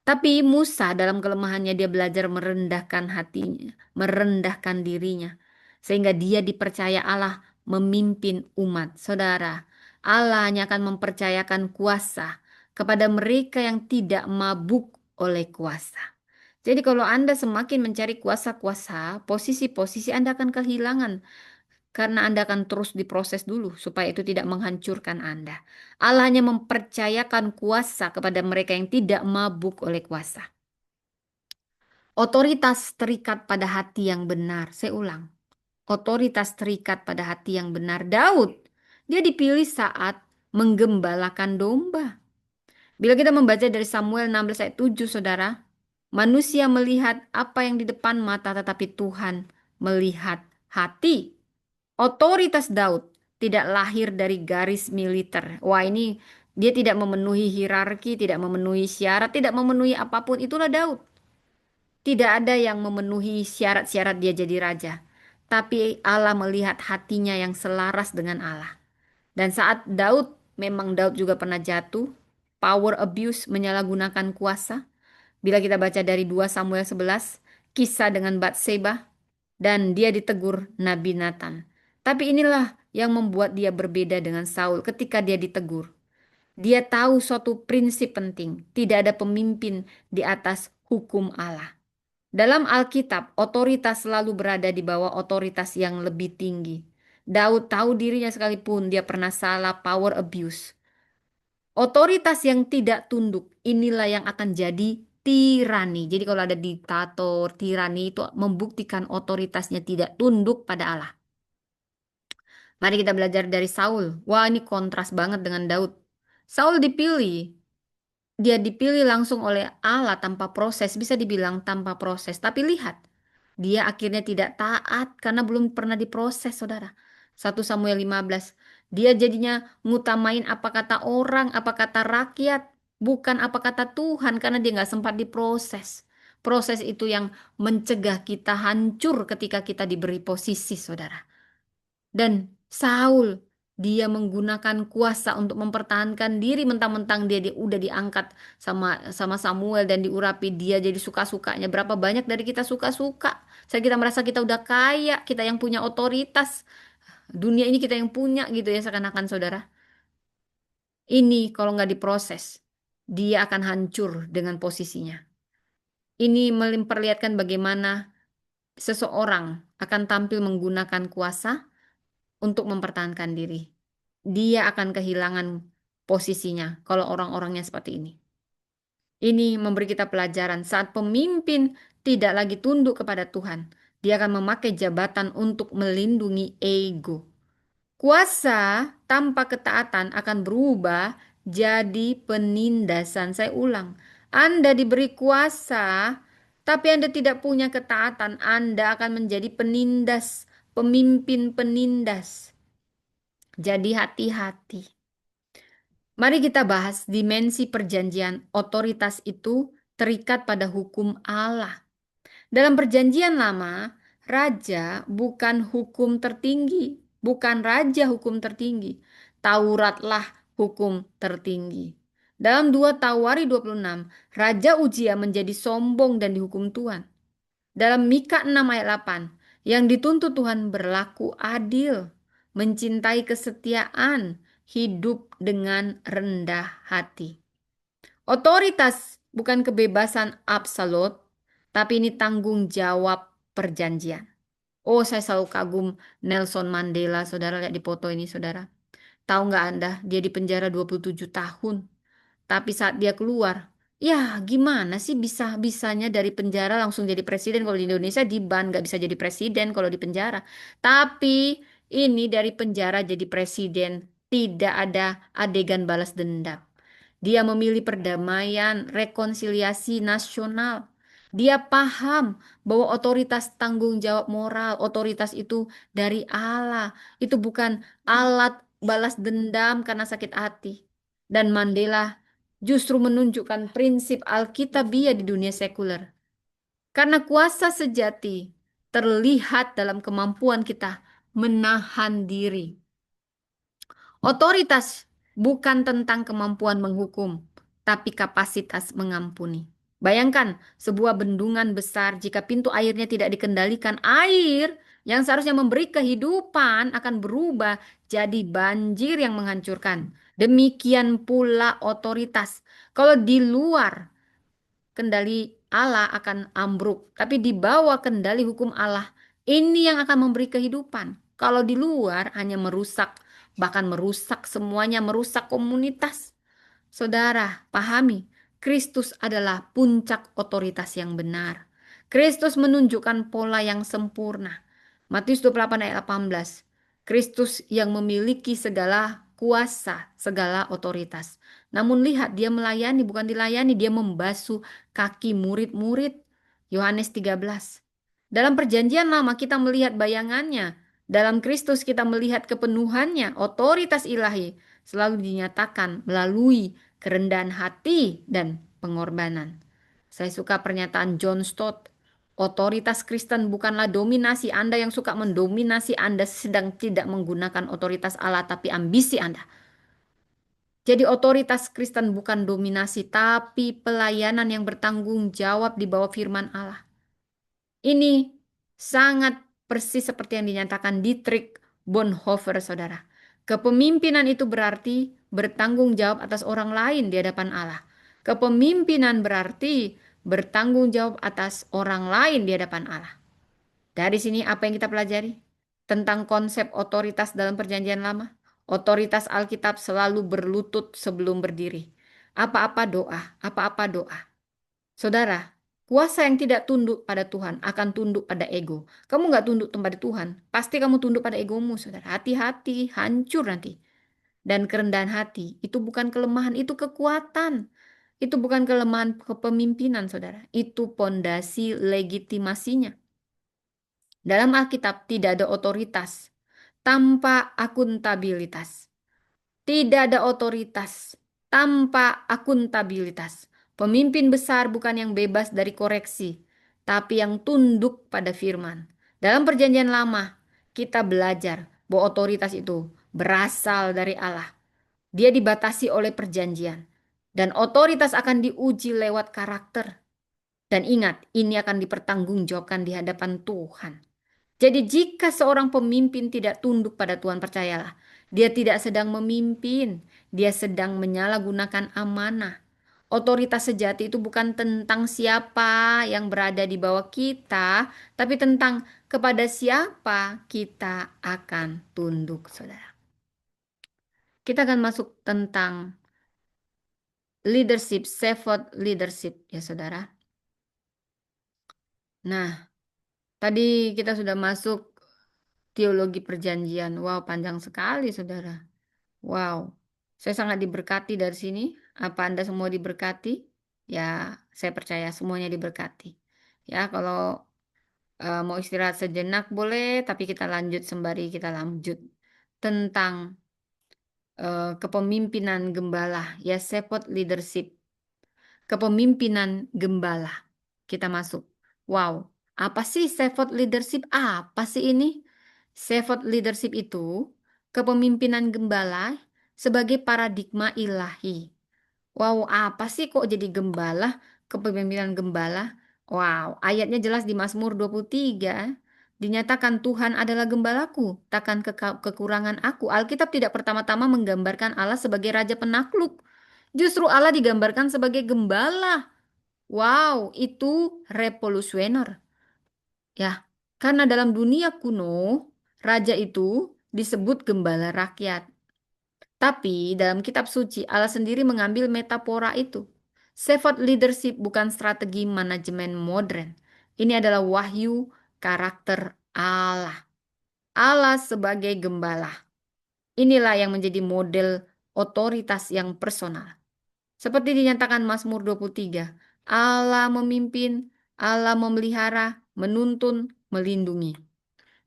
Tapi Musa dalam kelemahannya dia belajar merendahkan hatinya, merendahkan dirinya. Sehingga dia dipercaya Allah memimpin umat. Saudara, Allah hanya akan mempercayakan kuasa kepada mereka yang tidak mabuk oleh kuasa. Jadi kalau Anda semakin mencari kuasa-kuasa, posisi-posisi Anda akan kehilangan. Karena Anda akan terus diproses dulu supaya itu tidak menghancurkan Anda. Allah hanya mempercayakan kuasa kepada mereka yang tidak mabuk oleh kuasa. Otoritas terikat pada hati yang benar. Saya ulang. Otoritas terikat pada hati yang benar. Daud, dia dipilih saat menggembalakan domba. Bila kita membaca dari Samuel 16 ayat 7, saudara. Manusia melihat apa yang di depan mata, tetapi Tuhan melihat hati. Otoritas Daud tidak lahir dari garis militer. Wah, ini dia tidak memenuhi hierarki, tidak memenuhi syarat, tidak memenuhi apapun. Itulah Daud. Tidak ada yang memenuhi syarat-syarat dia jadi raja. Tapi Allah melihat hatinya yang selaras dengan Allah. Dan saat memang Daud juga pernah jatuh, power abuse, menyalahgunakan kuasa. Bila kita baca dari 2 Samuel 11, kisah dengan Batseba, dan dia ditegur Nabi Nathan. Tapi inilah yang membuat dia berbeda dengan Saul ketika dia ditegur. Dia tahu suatu prinsip penting, tidak ada pemimpin di atas hukum Allah. Dalam Alkitab, otoritas selalu berada di bawah otoritas yang lebih tinggi. Daud tahu dirinya sekalipun dia pernah salah, power abuse. Otoritas yang tidak tunduk, inilah yang akan jadi tirani. Jadi kalau ada diktator, tirani itu membuktikan otoritasnya tidak tunduk pada Allah. Mari kita belajar dari Saul. Wah, ini kontras banget dengan Daud. Saul dipilih, dia dipilih langsung oleh Allah tanpa proses, bisa dibilang tanpa proses. Tapi lihat, dia akhirnya tidak taat karena belum pernah diproses, saudara. 1 Samuel 15. Dia jadinya ngutamain apa kata orang, apa kata rakyat, bukan apa kata Tuhan karena dia nggak sempat diproses. Proses itu yang mencegah kita hancur ketika kita diberi posisi, saudara. Dan Saul, dia menggunakan kuasa untuk mempertahankan diri mentang-mentang dia udah diangkat sama sama Samuel dan diurapi dia jadi suka-sukanya. Berapa banyak dari kita suka-suka? Saya kita merasa kita udah kaya, kita yang punya otoritas. Dunia ini kita yang punya gitu ya seakan-akan saudara. Ini kalau nggak diproses, dia akan hancur dengan posisinya. Ini memperlihatkan bagaimana seseorang akan tampil menggunakan kuasa untuk mempertahankan diri. Dia akan kehilangan posisinya kalau orang-orangnya seperti ini. Ini memberi kita pelajaran saat pemimpin tidak lagi tunduk kepada Tuhan. Dia akan memakai jabatan untuk melindungi ego. Kuasa tanpa ketaatan akan berubah jadi penindasan. Saya ulang, Anda diberi kuasa, tapi Anda tidak punya ketaatan. Anda akan menjadi penindas, pemimpin penindas. Jadi hati-hati. Mari kita bahas dimensi perjanjian. Otoritas itu terikat pada hukum Allah. Dalam perjanjian lama, raja bukan hukum tertinggi, bukan raja hukum tertinggi. Tauratlah hukum tertinggi. Dalam 2 Tawari 26, Raja Uzia menjadi sombong dan dihukum Tuhan. Dalam Mika 6 ayat 8, yang dituntut Tuhan berlaku adil, mencintai kesetiaan, hidup dengan rendah hati. Otoritas bukan kebebasan absolut, tapi ini tanggung jawab perjanjian. Oh, saya selalu kagum Nelson Mandela, saudara lihat di foto ini, saudara. Tahu nggak Anda, dia di penjara 27 tahun. Tapi saat dia keluar, ya gimana sih bisa-bisanya dari penjara langsung jadi presiden. Kalau di Indonesia di ban nggak bisa jadi presiden kalau di penjara. Tapi ini dari penjara jadi presiden, tidak ada adegan balas dendam. Dia memilih perdamaian, rekonsiliasi nasional. Dia paham bahwa otoritas tanggung jawab moral, otoritas itu dari Allah. Itu bukan alat balas dendam karena sakit hati. Dan Mandela justru menunjukkan prinsip Alkitabiah di dunia sekuler. Karena kuasa sejati terlihat dalam kemampuan kita menahan diri. Otoritas bukan tentang kemampuan menghukum, tapi kapasitas mengampuni. Bayangkan sebuah bendungan besar jika pintu airnya tidak dikendalikan, air yang seharusnya memberi kehidupan akan berubah jadi banjir yang menghancurkan. Demikian pula otoritas. Kalau di luar kendali Allah akan ambruk, tapi di bawah kendali hukum Allah, ini yang akan memberi kehidupan. Kalau di luar hanya merusak, bahkan merusak semuanya, merusak komunitas. Saudara, pahami, Kristus adalah puncak otoritas yang benar. Kristus menunjukkan pola yang sempurna. Matius 28 ayat 18. Kristus yang memiliki segala kuasa, segala otoritas. Namun lihat, dia melayani, bukan dilayani, dia membasuh kaki murid-murid. Yohanes 13. Dalam perjanjian lama kita melihat bayangannya. Dalam Kristus kita melihat kepenuhannya, otoritas ilahi selalu dinyatakan melalui kerendahan hati dan pengorbanan. Saya suka pernyataan John Stott. Otoritas Kristen bukanlah dominasi. Anda yang suka mendominasi, Anda sedang tidak menggunakan otoritas Allah, tapi ambisi Anda. Jadi otoritas Kristen bukan dominasi, tapi pelayanan yang bertanggung jawab di bawah firman Allah. Ini sangat persis seperti yang dinyatakan Dietrich Bonhoeffer, saudara. Kepemimpinan itu berarti bertanggung jawab atas orang lain di hadapan Allah. Kepemimpinan berarti bertanggung jawab atas orang lain di hadapan Allah. Dari sini apa yang kita pelajari? Tentang konsep otoritas dalam perjanjian lama. Otoritas Alkitab selalu berlutut sebelum berdiri. Apa-apa doa, apa-apa doa. Saudara, kuasa yang tidak tunduk pada Tuhan akan tunduk pada ego. Kamu nggak tunduk pada Tuhan, pasti kamu tunduk pada egomu, saudara. Hati-hati, hancur nanti. Dan kerendahan hati itu bukan kelemahan, itu kekuatan. Itu bukan kelemahan kepemimpinan, saudara. Itu pondasi legitimasinya. Dalam Alkitab tidak ada otoritas tanpa akuntabilitas. Tidak ada otoritas tanpa akuntabilitas. Pemimpin besar bukan yang bebas dari koreksi, tapi yang tunduk pada firman. Dalam Perjanjian Lama, kita belajar bahwa otoritas itu berasal dari Allah. Dia dibatasi oleh perjanjian, dan otoritas akan diuji lewat karakter. Dan ingat, ini akan dipertanggungjawabkan di hadapan Tuhan. Jadi jika seorang pemimpin tidak tunduk pada Tuhan, percayalah, dia tidak sedang memimpin, dia sedang menyalahgunakan amanah. Otoritas sejati itu bukan tentang siapa yang berada di bawah kita, tapi tentang kepada siapa kita akan tunduk, saudara. Kita akan masuk tentang leadership, servant leadership, ya saudara. Nah, tadi kita sudah masuk teologi perjanjian. Wow, panjang sekali, saudara. Wow, saya sangat diberkati dari sini. Apa Anda semua diberkati? Ya, saya percaya semuanya diberkati. Ya, kalau mau istirahat sejenak boleh, tapi kita lanjut sembari kita lanjut tentang kepemimpinan gembala, ya, shepherd leadership, kepemimpinan gembala. Kita masuk. Wow, apa sih shepherd leadership? Apa sih ini? Shepherd leadership itu kepemimpinan gembala sebagai paradigma ilahi. Wow, apa sih kok jadi gembala? Kepemimpinan gembala? Wow, ayatnya jelas di Mazmur 23. Dinyatakan Tuhan adalah gembalaku, takkan kekurangan aku. Alkitab tidak pertama-tama menggambarkan Allah sebagai raja penakluk. Justru Allah digambarkan sebagai gembala. Wow, itu revolusioner. Ya, karena dalam dunia kuno, raja itu disebut gembala rakyat. Tapi dalam kitab suci, Allah sendiri mengambil metafora itu. Shepherd leadership bukan strategi manajemen modern. Ini adalah wahyu karakter Allah. Allah sebagai gembala. Inilah yang menjadi model otoritas yang personal. Seperti dinyatakan Mazmur 23, Allah memimpin, Allah memelihara, menuntun, melindungi.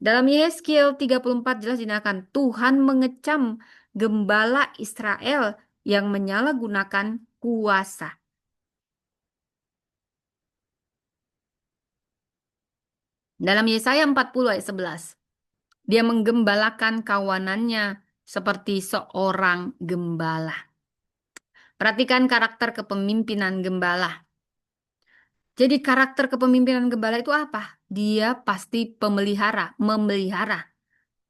Dalam Yehezkiel 34 jelas dinyatakan Tuhan mengecam gembala Israel yang menyalahgunakan kuasa. Dalam Yesaya 40 ayat 11, dia menggembalakan kawanannya seperti seorang gembala. Perhatikan karakter kepemimpinan gembala. Jadi karakter kepemimpinan gembala itu apa? Dia pasti pemelihara, memelihara.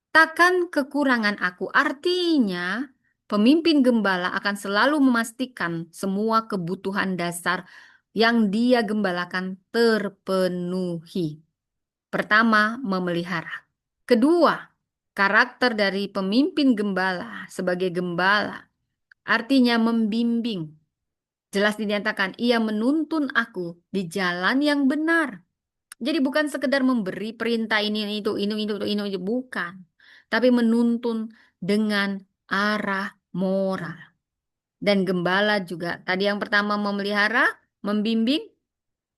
Takkan kekurangan aku. Artinya, pemimpin gembala akan selalu memastikan semua kebutuhan dasar yang dia gembalakan terpenuhi. Pertama, memelihara. Kedua, karakter dari pemimpin gembala sebagai gembala artinya membimbing. Jelas dinyatakan, ia menuntun aku di jalan yang benar. Jadi bukan sekedar memberi perintah ini, bukan. Tapi menuntun dengan arah moral. Dan gembala juga. Tadi yang pertama memelihara, membimbing.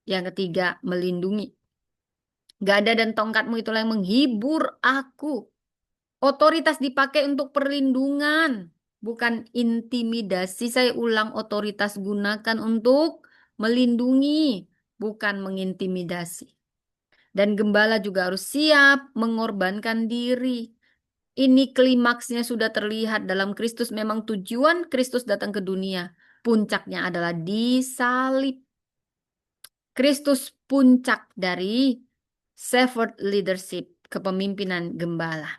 Yang ketiga melindungi. Gada dan tongkatmu itulah yang menghibur aku. Otoritas dipakai untuk perlindungan, bukan intimidasi. Saya ulang, otoritas gunakan untuk melindungi, bukan mengintimidasi. Dan gembala juga harus siap mengorbankan diri. Ini klimaksnya sudah terlihat dalam Kristus. Memang tujuan Kristus datang ke dunia. Puncaknya adalah disalib. Kristus puncak dari shepherd leadership, kepemimpinan gembala.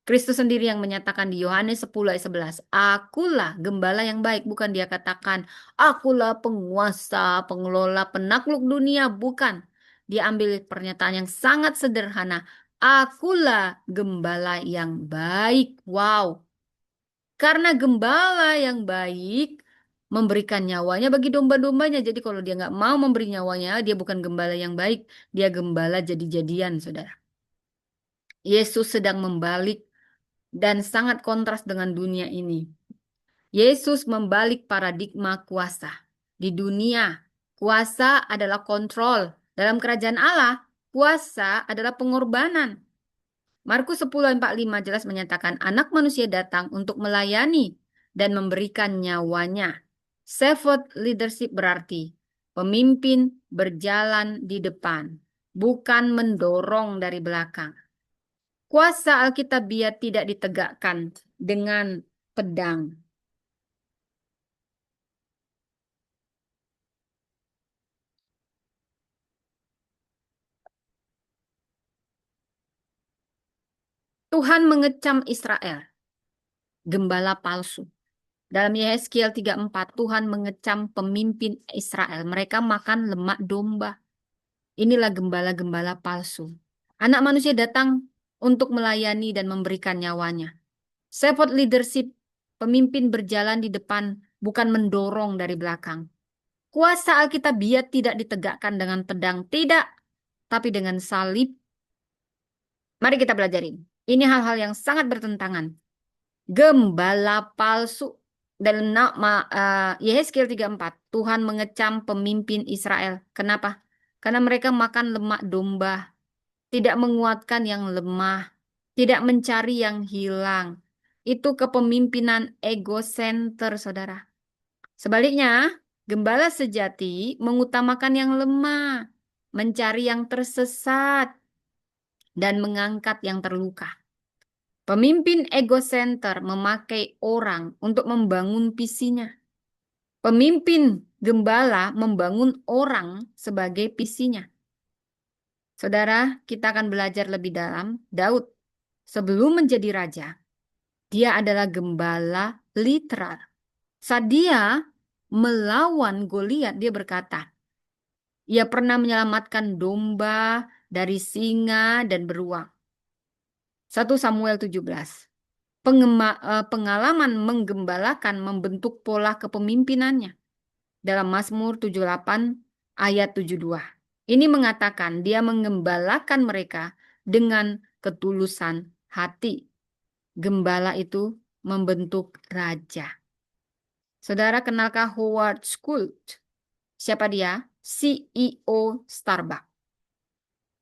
Kristus sendiri yang menyatakan di Yohanes 10 ayat 11, akulah gembala yang baik. Bukan dia katakan, akulah penguasa, pengelola, penakluk dunia. Bukan. Dia ambil pernyataan yang sangat sederhana. Akulah gembala yang baik. Wow. Karena gembala yang baik memberikan nyawanya bagi domba-dombanya. Jadi kalau dia nggak mau memberi nyawanya, dia bukan gembala yang baik. Dia gembala jadi-jadian, saudara. Yesus sedang membalik dan sangat kontras dengan dunia ini. Yesus membalik paradigma kuasa. Di dunia, kuasa adalah kontrol. Dalam kerajaan Allah, kuasa adalah pengorbanan. Markus 10:45 jelas menyatakan anak manusia datang untuk melayani dan memberikan nyawanya. Servant leadership berarti pemimpin berjalan di depan, bukan mendorong dari belakang. Kuasa Alkitabiah tidak ditegakkan dengan pedang. Tuhan mengecam Israel, gembala palsu. Dalam Yehezkiel 3:4, Tuhan mengecam pemimpin Israel. Mereka makan lemak domba. Inilah gembala-gembala palsu. Anak manusia datang untuk melayani dan memberikan nyawanya. Shepherd leadership, pemimpin berjalan di depan, bukan mendorong dari belakang. Kuasa Alkitabiah tidak ditegakkan dengan pedang, tidak, tapi dengan salib. Mari kita belajarin. Ini hal-hal yang sangat bertentangan. Gembala palsu. Dalam nama Yehezkiel 3:4, Tuhan mengecam pemimpin Israel. Kenapa? Karena mereka makan lemak domba, tidak menguatkan yang lemah, tidak mencari yang hilang. Itu kepemimpinan ego center, saudara. Sebaliknya, gembala sejati mengutamakan yang lemah, mencari yang tersesat, dan mengangkat yang terluka. Pemimpin ego center memakai orang untuk membangun visinya. Pemimpin gembala membangun orang sebagai visinya. Saudara, kita akan belajar lebih dalam. Daud, sebelum menjadi raja, dia adalah gembala literal. Saat dia melawan Goliat, dia berkata, ia pernah menyelamatkan domba dari singa dan beruang. 1 Samuel 17. Pengalaman menggembalakan membentuk pola kepemimpinannya. Dalam Mazmur 78 ayat 72. Ini mengatakan dia menggembalakan mereka dengan ketulusan hati. Gembala itu membentuk raja. Saudara kenalkah Howard Schultz? Siapa dia? CEO Starbucks.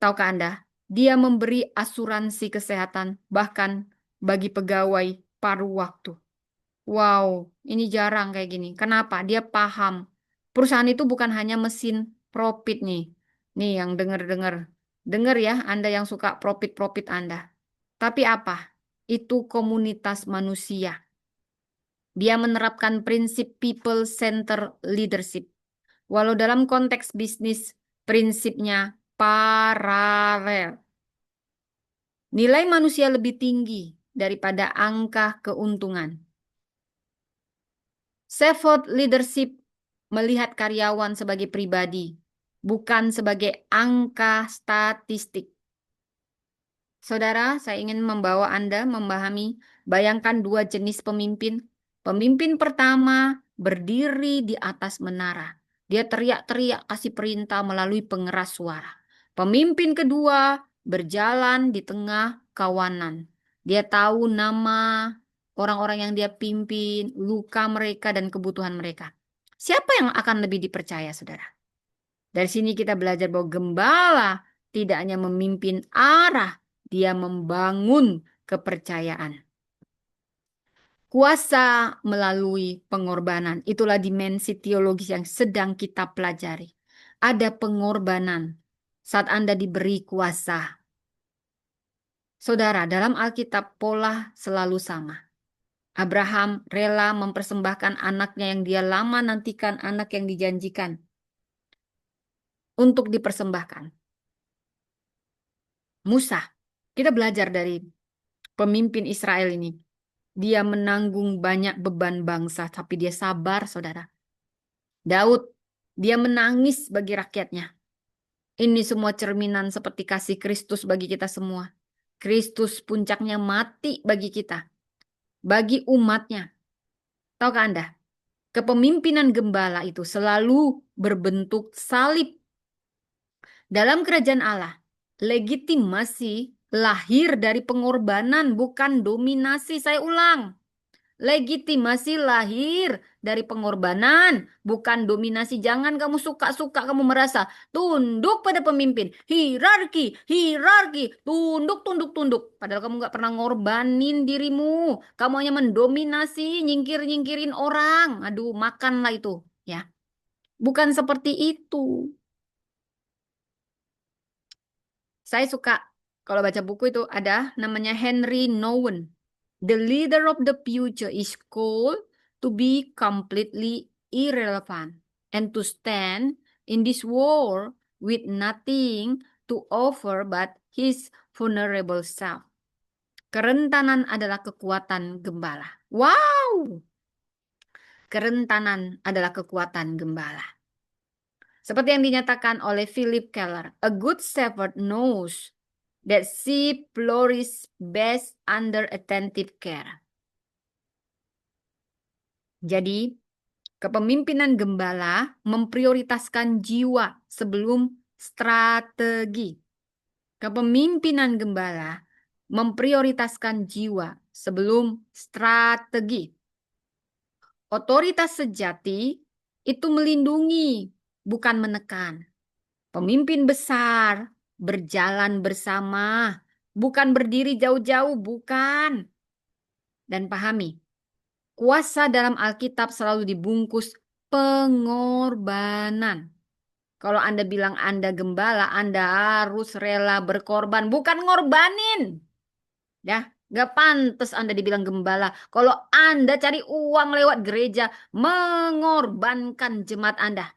Tahukah Anda? Dia memberi asuransi kesehatan bahkan bagi pegawai paruh waktu. Wow, ini jarang kayak gini. Kenapa? Dia paham. Perusahaan itu bukan hanya mesin profit nih. Nih yang dengar-dengar. Dengar ya, Anda yang suka profit-profit Anda. Tapi apa? Itu komunitas manusia. Dia menerapkan prinsip people center leadership. Walau dalam konteks bisnis, prinsipnya paralel. Nilai manusia lebih tinggi daripada angka keuntungan. Servant leadership melihat karyawan sebagai pribadi, bukan sebagai angka statistik. Saudara, saya ingin membawa Anda memahami, bayangkan dua jenis pemimpin. Pemimpin pertama berdiri di atas menara. Dia teriak-teriak kasih perintah melalui pengeras suara. Pemimpin kedua berjalan di tengah kawanan. Dia tahu nama orang-orang yang dia pimpin, luka mereka dan kebutuhan mereka. Siapa yang akan lebih dipercaya, saudara? Dari sini kita belajar bahwa gembala tidak hanya memimpin arah, dia membangun kepercayaan. Kuasa melalui pengorbanan. Itulah dimensi teologis yang sedang kita pelajari. Ada pengorbanan saat Anda diberi kuasa. Saudara, dalam Alkitab pola selalu sama. Abraham rela mempersembahkan anaknya yang dia lama nantikan, anak yang dijanjikan, untuk dipersembahkan. Musa, kita belajar dari pemimpin Israel ini. Dia menanggung banyak beban bangsa, tapi dia sabar, saudara. Daud, dia menangis bagi rakyatnya. Ini semua cerminan seperti kasih Kristus bagi kita semua. Kristus puncaknya mati bagi kita. bagi umatnya. Tahukah Anda? Kepemimpinan gembala itu selalu berbentuk salib. Dalam kerajaan Allah, legitimasi lahir dari pengorbanan, bukan dominasi. Saya ulang. Legitimasi lahir dari pengorbanan, bukan dominasi. Jangan kamu suka-suka kamu merasa tunduk pada pemimpin. Hierarki, hierarki, tunduk, tunduk, tunduk. Padahal kamu nggak pernah ngorbanin dirimu. Kamu hanya mendominasi, nyingkir-nyingkirin orang. Aduh, makanlah itu. Ya, bukan seperti itu. Saya suka kalau baca buku itu ada namanya Henry Nouwen. The leader of the future is called to be completely irrelevant and to stand in this war with nothing to offer but his vulnerable self. Kerentanan adalah kekuatan gembala. Wow, kerentanan adalah kekuatan gembala. Seperti yang dinyatakan oleh Philip Keller, a good shepherd knows that sheep flourish best under attentive care. Jadi, kepemimpinan gembala memprioritaskan jiwa sebelum strategi. Kepemimpinan gembala memprioritaskan jiwa sebelum strategi. Otoritas sejati itu melindungi, bukan menekan. Pemimpin besar berjalan bersama, bukan berdiri jauh-jauh, bukan. Dan pahami, kuasa dalam Alkitab selalu dibungkus pengorbanan. Kalau Anda bilang Anda gembala, Anda harus rela berkorban, bukan ngorbanin. Ya, gak pantas Anda dibilang gembala. Kalau Anda cari uang lewat gereja, mengorbankan jemaat Anda.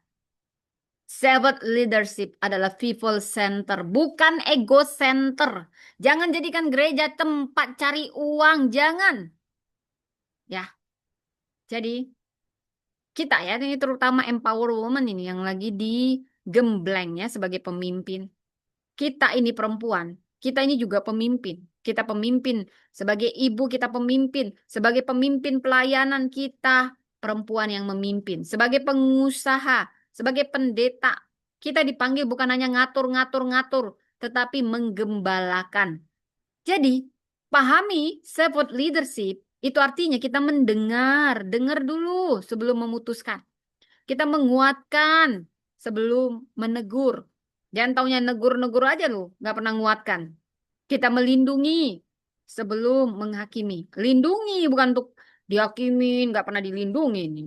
Servant leadership adalah people center, bukan ego center. Jangan jadikan gereja tempat cari uang, jangan. Ya, jadi kita ya, ini terutama empower woman ini yang lagi digembleng ya sebagai pemimpin. Kita ini perempuan, kita ini juga pemimpin. Kita pemimpin sebagai ibu, kita pemimpin sebagai pemimpin pelayanan, kita perempuan yang memimpin. Sebagai pengusaha, sebagai pendeta, kita dipanggil bukan hanya ngatur-ngatur-ngatur, tetapi menggembalakan. Jadi, pahami servant leadership itu artinya kita mendengar, dengar dulu sebelum memutuskan. Kita menguatkan sebelum menegur. Jangan taunya negur-negur aja loh, nggak pernah nguatkan. Kita melindungi sebelum menghakimi. Lindungi bukan untuk dihakimin, nggak pernah dilindungi ini.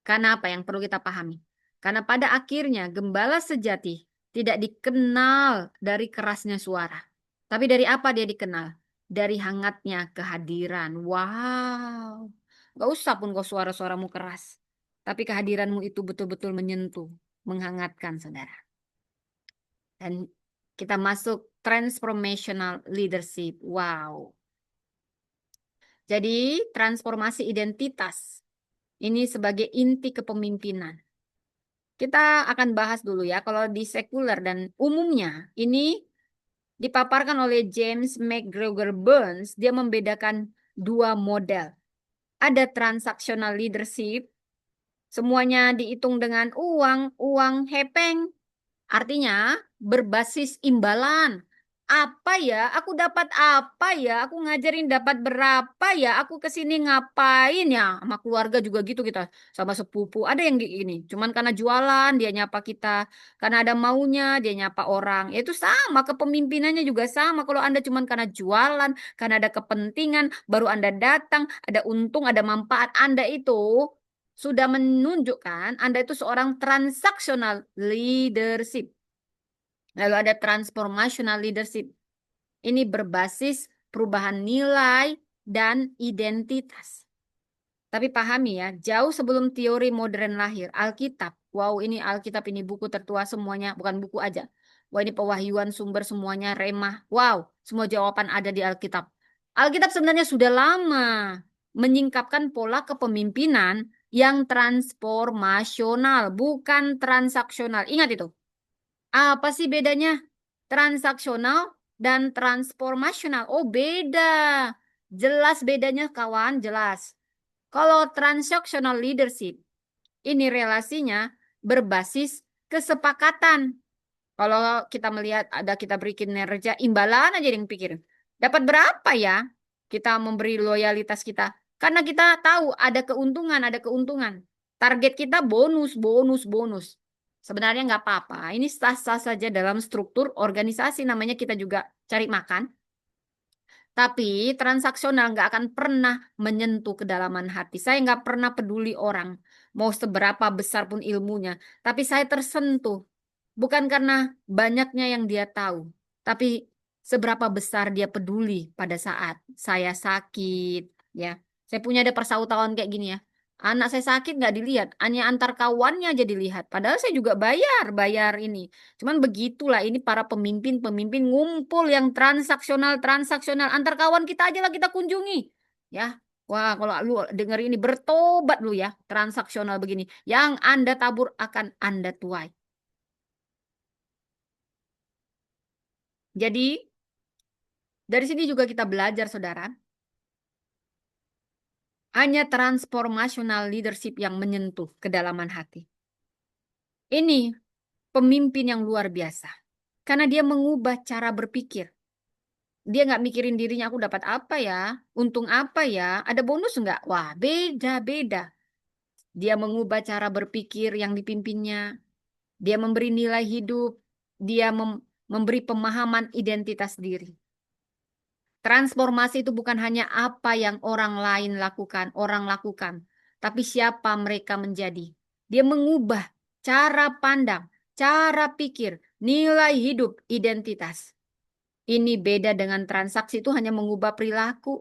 Karena apa yang perlu kita pahami? Karena pada akhirnya gembala sejati tidak dikenal dari kerasnya suara. Tapi dari apa dia dikenal? Dari hangatnya kehadiran. Wow. Gak usah pun kau suara-suaramu keras. Tapi kehadiranmu itu betul-betul menyentuh, menghangatkan saudara. Dan kita masuk transformational leadership. Wow. Jadi transformasi identitas. Ini sebagai inti kepemimpinan. Kita akan bahas dulu ya. Kalau di sekuler dan umumnya ini dipaparkan oleh James McGregor Burns. Dia membedakan dua model. Ada transactional leadership. Semuanya dihitung dengan uang, uang hepeng. Artinya berbasis imbalan. Apa ya? Aku dapat apa ya? Aku ngajarin dapat berapa ya? Aku kesini ngapain ya? Sama keluarga juga gitu kita. Sama sepupu. Ada yang gini. Cuman karena jualan dia nyapa kita. Karena ada maunya dia nyapa orang. Ya itu sama. Kepemimpinannya juga sama. Kalau Anda cuman karena jualan. Karena ada kepentingan. Baru Anda datang. Ada untung, ada manfaat. Anda itu sudah menunjukkan Anda itu seorang transactional leadership. Lalu ada transformational leadership. Ini berbasis perubahan nilai dan identitas. Tapi pahami ya, jauh sebelum teori modern lahir, Alkitab. Wow, ini Alkitab, ini buku tertua semuanya, bukan buku aja. Wah, ini pewahyuan sumber semuanya, remah. Wow, semua jawaban ada di Alkitab. Alkitab sebenarnya sudah lama menyingkapkan pola kepemimpinan yang transformasional, bukan transaksional. Ingat itu. Apa sih bedanya? Transaksional dan transformasional. Oh, beda. Jelas bedanya kawan, jelas. Kalau transactional leadership, ini relasinya berbasis kesepakatan. Kalau kita melihat ada kita beri kinerja, imbalan aja yang pikirin. Dapat berapa ya kita memberi loyalitas kita? Karena kita tahu ada keuntungan, ada keuntungan. Target kita bonus, bonus, bonus. Sebenarnya nggak apa-apa. Ini sah-sah saja dalam struktur organisasi. Namanya kita juga cari makan. Tapi transaksional nggak akan pernah menyentuh kedalaman hati. Saya nggak pernah peduli orang. Mau seberapa besar pun ilmunya. Tapi saya tersentuh. Bukan karena banyaknya yang dia tahu, tapi seberapa besar dia peduli pada saat saya sakit, ya. Saya punya ada persautaan kayak gini ya. Anak saya sakit nggak dilihat, hanya antar kawannya aja dilihat. Padahal saya juga bayar, bayar ini. Cuman begitulah ini para pemimpin-pemimpin ngumpul yang transaksional antar kawan kita aja lah kita kunjungi, ya. Wah, kalau lu denger ini bertobat lu ya, transaksional begini. Yang Anda tabur akan Anda tuai. Jadi, dari sini juga kita belajar, saudara. Hanya transformational leadership yang menyentuh kedalaman hati. Ini pemimpin yang luar biasa. Karena dia mengubah cara berpikir. Dia nggak mikirin dirinya, aku dapat apa ya? Untung apa ya? Ada bonus nggak? Wah, beda-beda. Dia mengubah cara berpikir yang dipimpinnya. Dia memberi nilai hidup. Dia memberi pemahaman identitas diri. Transformasi itu bukan hanya apa yang orang lakukan, tapi siapa mereka menjadi. Dia mengubah cara pandang, cara pikir, nilai hidup, identitas. Ini beda dengan transaksi itu hanya mengubah perilaku.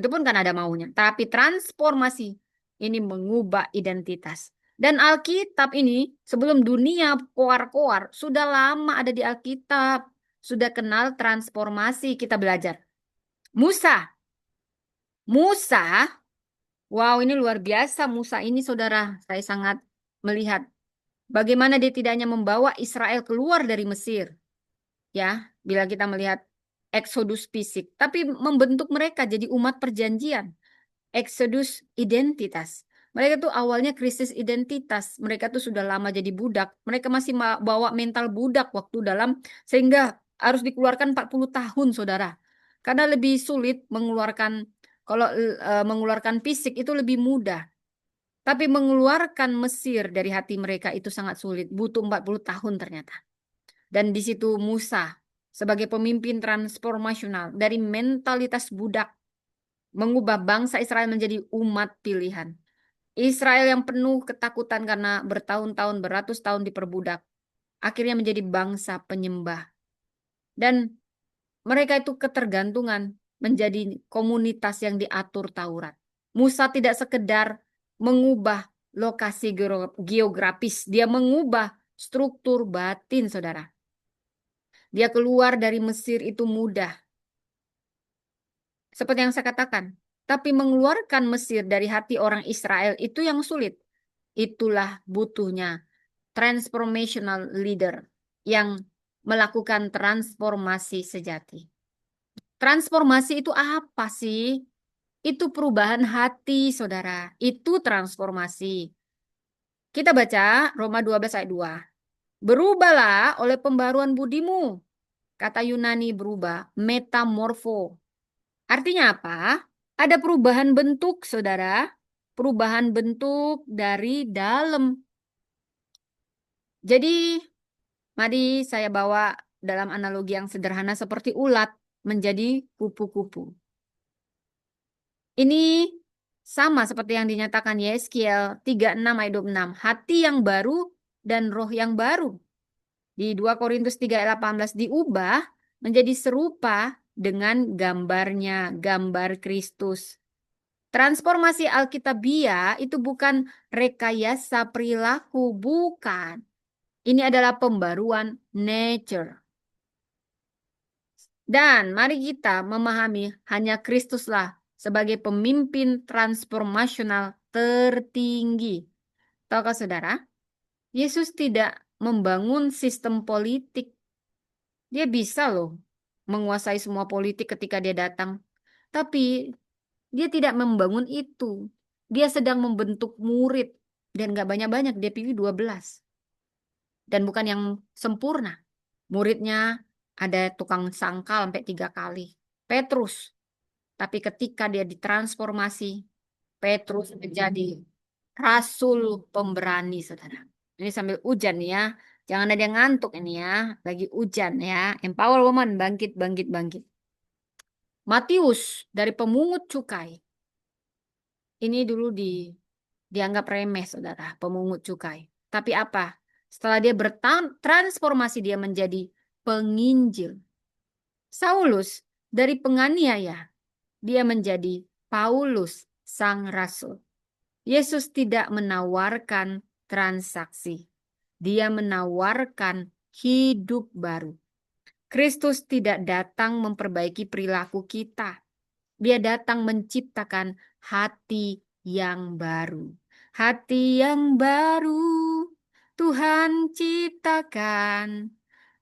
Itu pun kan ada maunya. Tapi transformasi ini mengubah identitas. Dan Alkitab ini sebelum dunia koar-koar sudah lama ada di Alkitab. Sudah kenal transformasi kita belajar. Musa. Musa, wow ini luar biasa Musa ini saudara. Saya sangat melihat bagaimana dia tidak hanya membawa Israel keluar dari Mesir. Ya, bila kita melihat Exodus fisik, tapi membentuk mereka jadi umat perjanjian. Exodus identitas. Mereka tuh awalnya krisis identitas. Mereka tuh sudah lama jadi budak. Mereka masih bawa mental budak waktu dalam sehingga harus dikeluarkan 40 tahun, Saudara. Karena lebih sulit mengeluarkan kalau mengeluarkan fisik itu lebih mudah. Tapi mengeluarkan Mesir dari hati mereka itu sangat sulit. Butuh 40 tahun ternyata. Dan di situ Musa sebagai pemimpin transformasional dari mentalitas budak mengubah bangsa Israel menjadi umat pilihan. Israel yang penuh ketakutan karena bertahun-tahun, beratus tahun diperbudak, akhirnya menjadi bangsa penyembah. Dan mereka itu ketergantungan menjadi komunitas yang diatur Taurat. Musa tidak sekedar mengubah lokasi geografis, dia mengubah struktur batin, saudara. Dia keluar dari Mesir itu mudah, seperti yang saya katakan. Tapi mengeluarkan Mesir dari hati orang Israel itu yang sulit. Itulah butuhnya transformational leader yang melakukan transformasi sejati. Transformasi itu apa sih? Itu perubahan hati, saudara. Itu transformasi. Kita baca Roma 12 ayat 2. Berubahlah oleh pembaruan budimu. Kata Yunani berubah, metamorfo. Artinya apa? Ada perubahan bentuk, saudara. Perubahan bentuk dari dalam. Jadi, mari saya bawa dalam analogi yang sederhana seperti ulat menjadi kupu-kupu. Ini sama seperti yang dinyatakan Yeskiel 36 ayat 26. Hati yang baru dan roh yang baru. Di 2 Korintus 3 ayat 18 diubah menjadi serupa dengan gambarnya, gambar Kristus. Transformasi Alkitabiah itu bukan rekayasa perilaku, bukan. Ini adalah pembaruan nature. Dan mari kita memahami hanya Kristuslah sebagai pemimpin transformasional tertinggi. Tahukah saudara, Yesus tidak membangun sistem politik. Dia bisa loh menguasai semua politik ketika dia datang. Tapi dia tidak membangun itu. Dia sedang membentuk murid. Dan gak banyak-banyak, dia pilih 12. Dan bukan yang sempurna. Muridnya ada tukang sangkal sampai 3 kali. Petrus. Tapi ketika dia ditransformasi, Petrus menjadi rasul pemberani, saudara. Ini sambil hujan ya. Jangan ada yang ngantuk ini ya. Lagi hujan ya. Empower woman, bangkit, bangkit, bangkit. Matius dari pemungut cukai. Ini dulu dianggap remeh, saudara, pemungut cukai. Tapi apa? Setelah dia bertransformasi, dia menjadi penginjil. Saulus dari penganiaya, dia menjadi Paulus, sang rasul. Yesus tidak menawarkan transaksi. Dia menawarkan hidup baru. Kristus tidak datang memperbaiki perilaku kita. Dia datang menciptakan hati yang baru. Hati yang baru Tuhan ciptakan.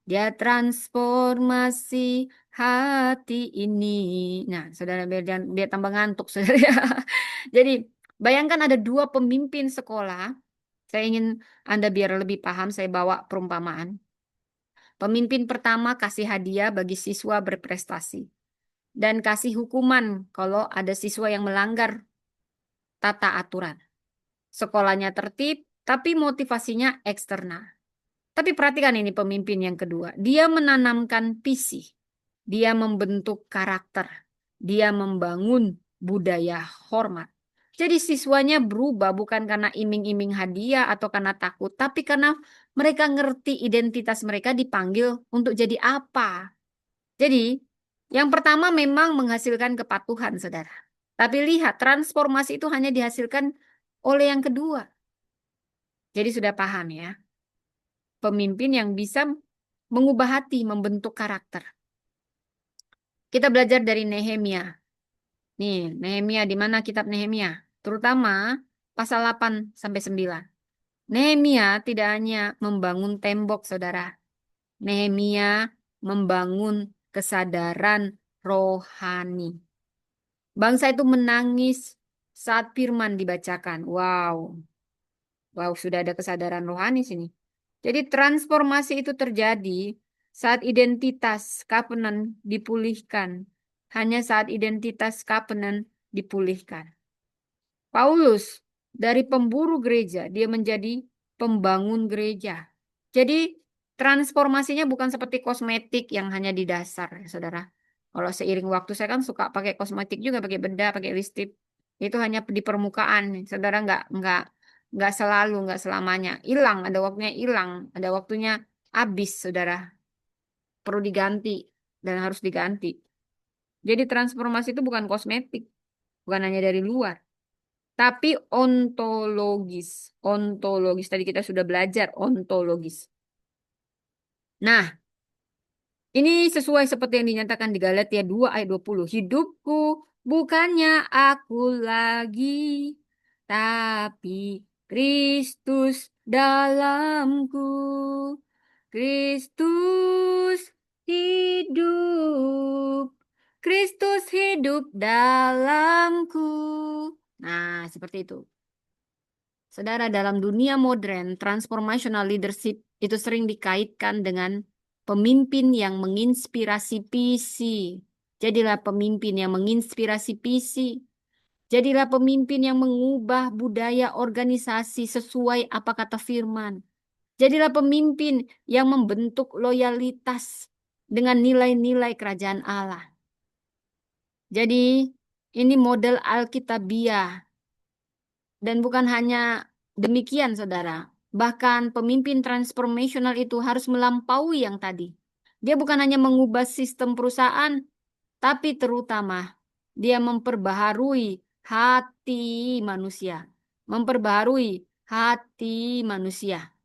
Dia transformasi hati ini. Nah, saudara, biar tambah ngantuk, saudara. Jadi, bayangkan ada 2 pemimpin sekolah. Saya ingin Anda biar lebih paham, saya bawa perumpamaan. Pemimpin pertama kasih hadiah bagi siswa berprestasi. Dan kasih hukuman kalau ada siswa yang melanggar tata aturan. Sekolahnya tertib, tapi motivasinya eksternal. Tapi perhatikan ini pemimpin yang kedua. Dia menanamkan visi. Dia membentuk karakter. Dia membangun budaya hormat. Jadi siswanya berubah bukan karena iming-iming hadiah atau karena takut, tapi karena mereka ngerti identitas mereka dipanggil untuk jadi apa. Jadi yang pertama memang menghasilkan kepatuhan, saudara. Tapi lihat, transformasi itu hanya dihasilkan oleh yang kedua. Jadi sudah paham ya. Pemimpin yang bisa mengubah hati, membentuk karakter. Kita belajar dari Nehemia. Nih, Nehemia di mana kitab Nehemia? Terutama pasal 8 sampai 9. Nehemia tidak hanya membangun tembok, saudara. Nehemia membangun kesadaran rohani. Bangsa itu menangis saat firman dibacakan. Wow. Wow, sudah ada kesadaran rohani sini. Jadi transformasi itu terjadi saat identitas covenant dipulihkan. Hanya saat identitas covenant dipulihkan. Paulus dari pemburu gereja, dia menjadi pembangun gereja. Jadi transformasinya bukan seperti kosmetik yang hanya di dasar, ya, saudara. Kalau seiring waktu saya kan suka pakai kosmetik juga, pakai bedah, pakai lipstik. Itu hanya di permukaan, saudara nggak selalu, nggak selamanya. Hilang, ada waktunya hilang, ada waktunya habis, saudara. Perlu diganti dan harus diganti. Jadi transformasi itu bukan kosmetik, bukan hanya dari luar. Tapi ontologis. Ontologis. Tadi kita sudah belajar ontologis. Nah, ini sesuai seperti yang dinyatakan di Galatia 2 ayat 20. Hidupku bukannya aku lagi, tapi Kristus dalamku. Kristus hidup. Kristus hidup dalamku. Nah, seperti itu. Saudara, dalam dunia modern, transformational leadership itu sering dikaitkan dengan pemimpin yang menginspirasi visi. Jadilah pemimpin yang menginspirasi visi. Jadilah pemimpin yang mengubah budaya organisasi sesuai apa kata firman. Jadilah pemimpin yang membentuk loyalitas dengan nilai-nilai kerajaan Allah. Jadi, ini model Alkitabiah. Dan bukan hanya demikian, saudara. Bahkan pemimpin transformational itu harus melampaui yang tadi. Dia bukan hanya mengubah sistem perusahaan, tapi terutama dia memperbaharui hati manusia. Memperbaharui hati manusia.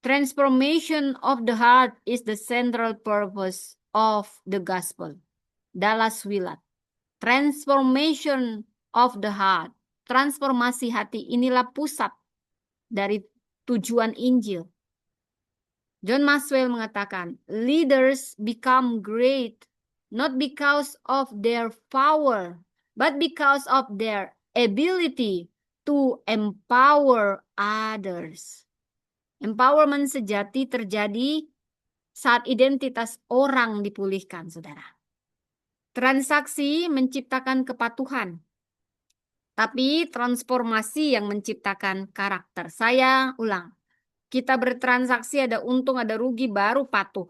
Transformation of the heart is the central purpose of the gospel. Dallas Willard. Transformation of the heart. Transformasi hati inilah pusat dari tujuan Injil. John Maxwell mengatakan, leaders become great not because of their power, but because of their ability to empower others. Empowerment sejati terjadi saat identitas orang dipulihkan, saudara. Transaksi menciptakan kepatuhan, tapi transformasi yang menciptakan karakter. Saya ulang, kita bertransaksi ada untung, ada rugi, baru patuh.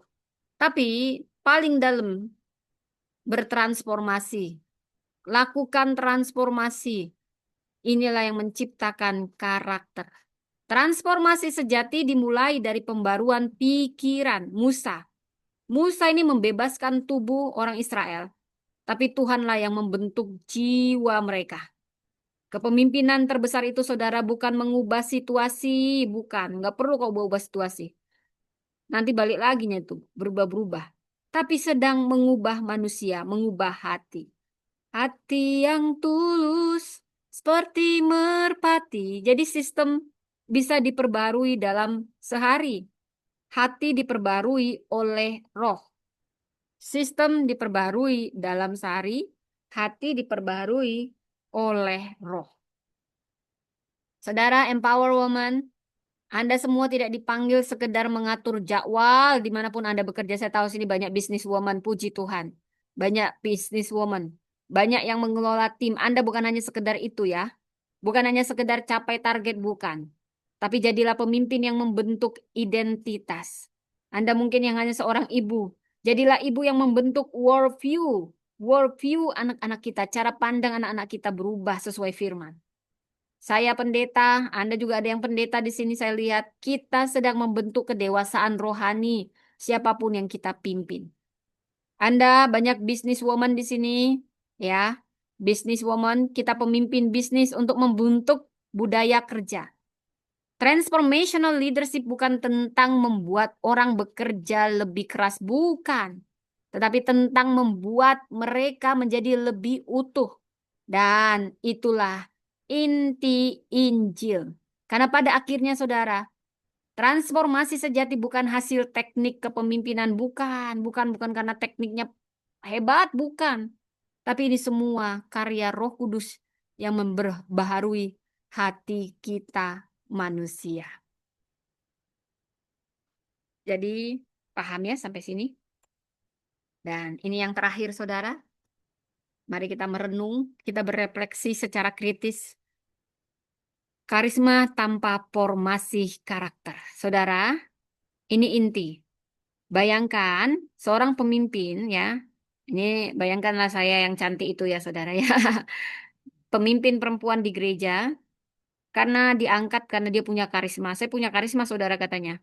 Tapi paling dalam bertransformasi, lakukan transformasi. Inilah yang menciptakan karakter. Transformasi sejati dimulai dari pembaruan pikiran. Musa ini membebaskan tubuh orang Israel, tapi Tuhanlah yang membentuk jiwa mereka. Kepemimpinan terbesar itu, saudara, bukan mengubah situasi, bukan. Nggak perlu kau ubah situasi. Nanti balik lagi itu, berubah-berubah. Tapi sedang mengubah manusia, mengubah hati. Hati yang tulus, seperti merpati. Jadi sistem bisa diperbarui dalam sehari. Hati diperbarui oleh roh. Sistem diperbarui dalam sehari, hati diperbarui oleh roh. Saudara, empower woman, Anda semua tidak dipanggil sekedar mengatur jadwal dimanapun Anda bekerja. Saya tahu sini banyak bisnis woman, puji Tuhan. Banyak bisnis woman, banyak yang mengelola tim. Anda bukan hanya sekedar itu ya. Bukan hanya sekedar capai target, bukan. Tapi jadilah pemimpin yang membentuk identitas. Anda mungkin yang hanya seorang ibu. Jadilah ibu yang membentuk worldview. Worldview anak-anak kita, cara pandang anak-anak kita berubah sesuai firman. Saya pendeta, Anda juga ada yang pendeta di sini, saya lihat kita sedang membentuk kedewasaan rohani siapapun yang kita pimpin. Anda banyak businesswoman di sini, ya. Businesswoman, kita pemimpin bisnis untuk membentuk budaya kerja. Transformational leadership bukan tentang membuat orang bekerja lebih keras, bukan. Tetapi tentang membuat mereka menjadi lebih utuh. Dan itulah inti Injil. Karena pada akhirnya, saudara, transformasi sejati bukan hasil teknik kepemimpinan, bukan karena tekniknya hebat, bukan. Tapi ini semua karya Roh Kudus yang memperbaharui hati kita manusia. Jadi, paham ya sampai sini? Dan ini yang terakhir, saudara. Mari kita merenung, kita berefleksi secara kritis. Karisma tanpa formasi karakter. Saudara, ini inti. Bayangkan seorang pemimpin ya. Ini bayangkanlah saya yang cantik itu ya saudara ya. Pemimpin perempuan di gereja karena diangkat karena dia punya karisma. Saya punya karisma saudara katanya.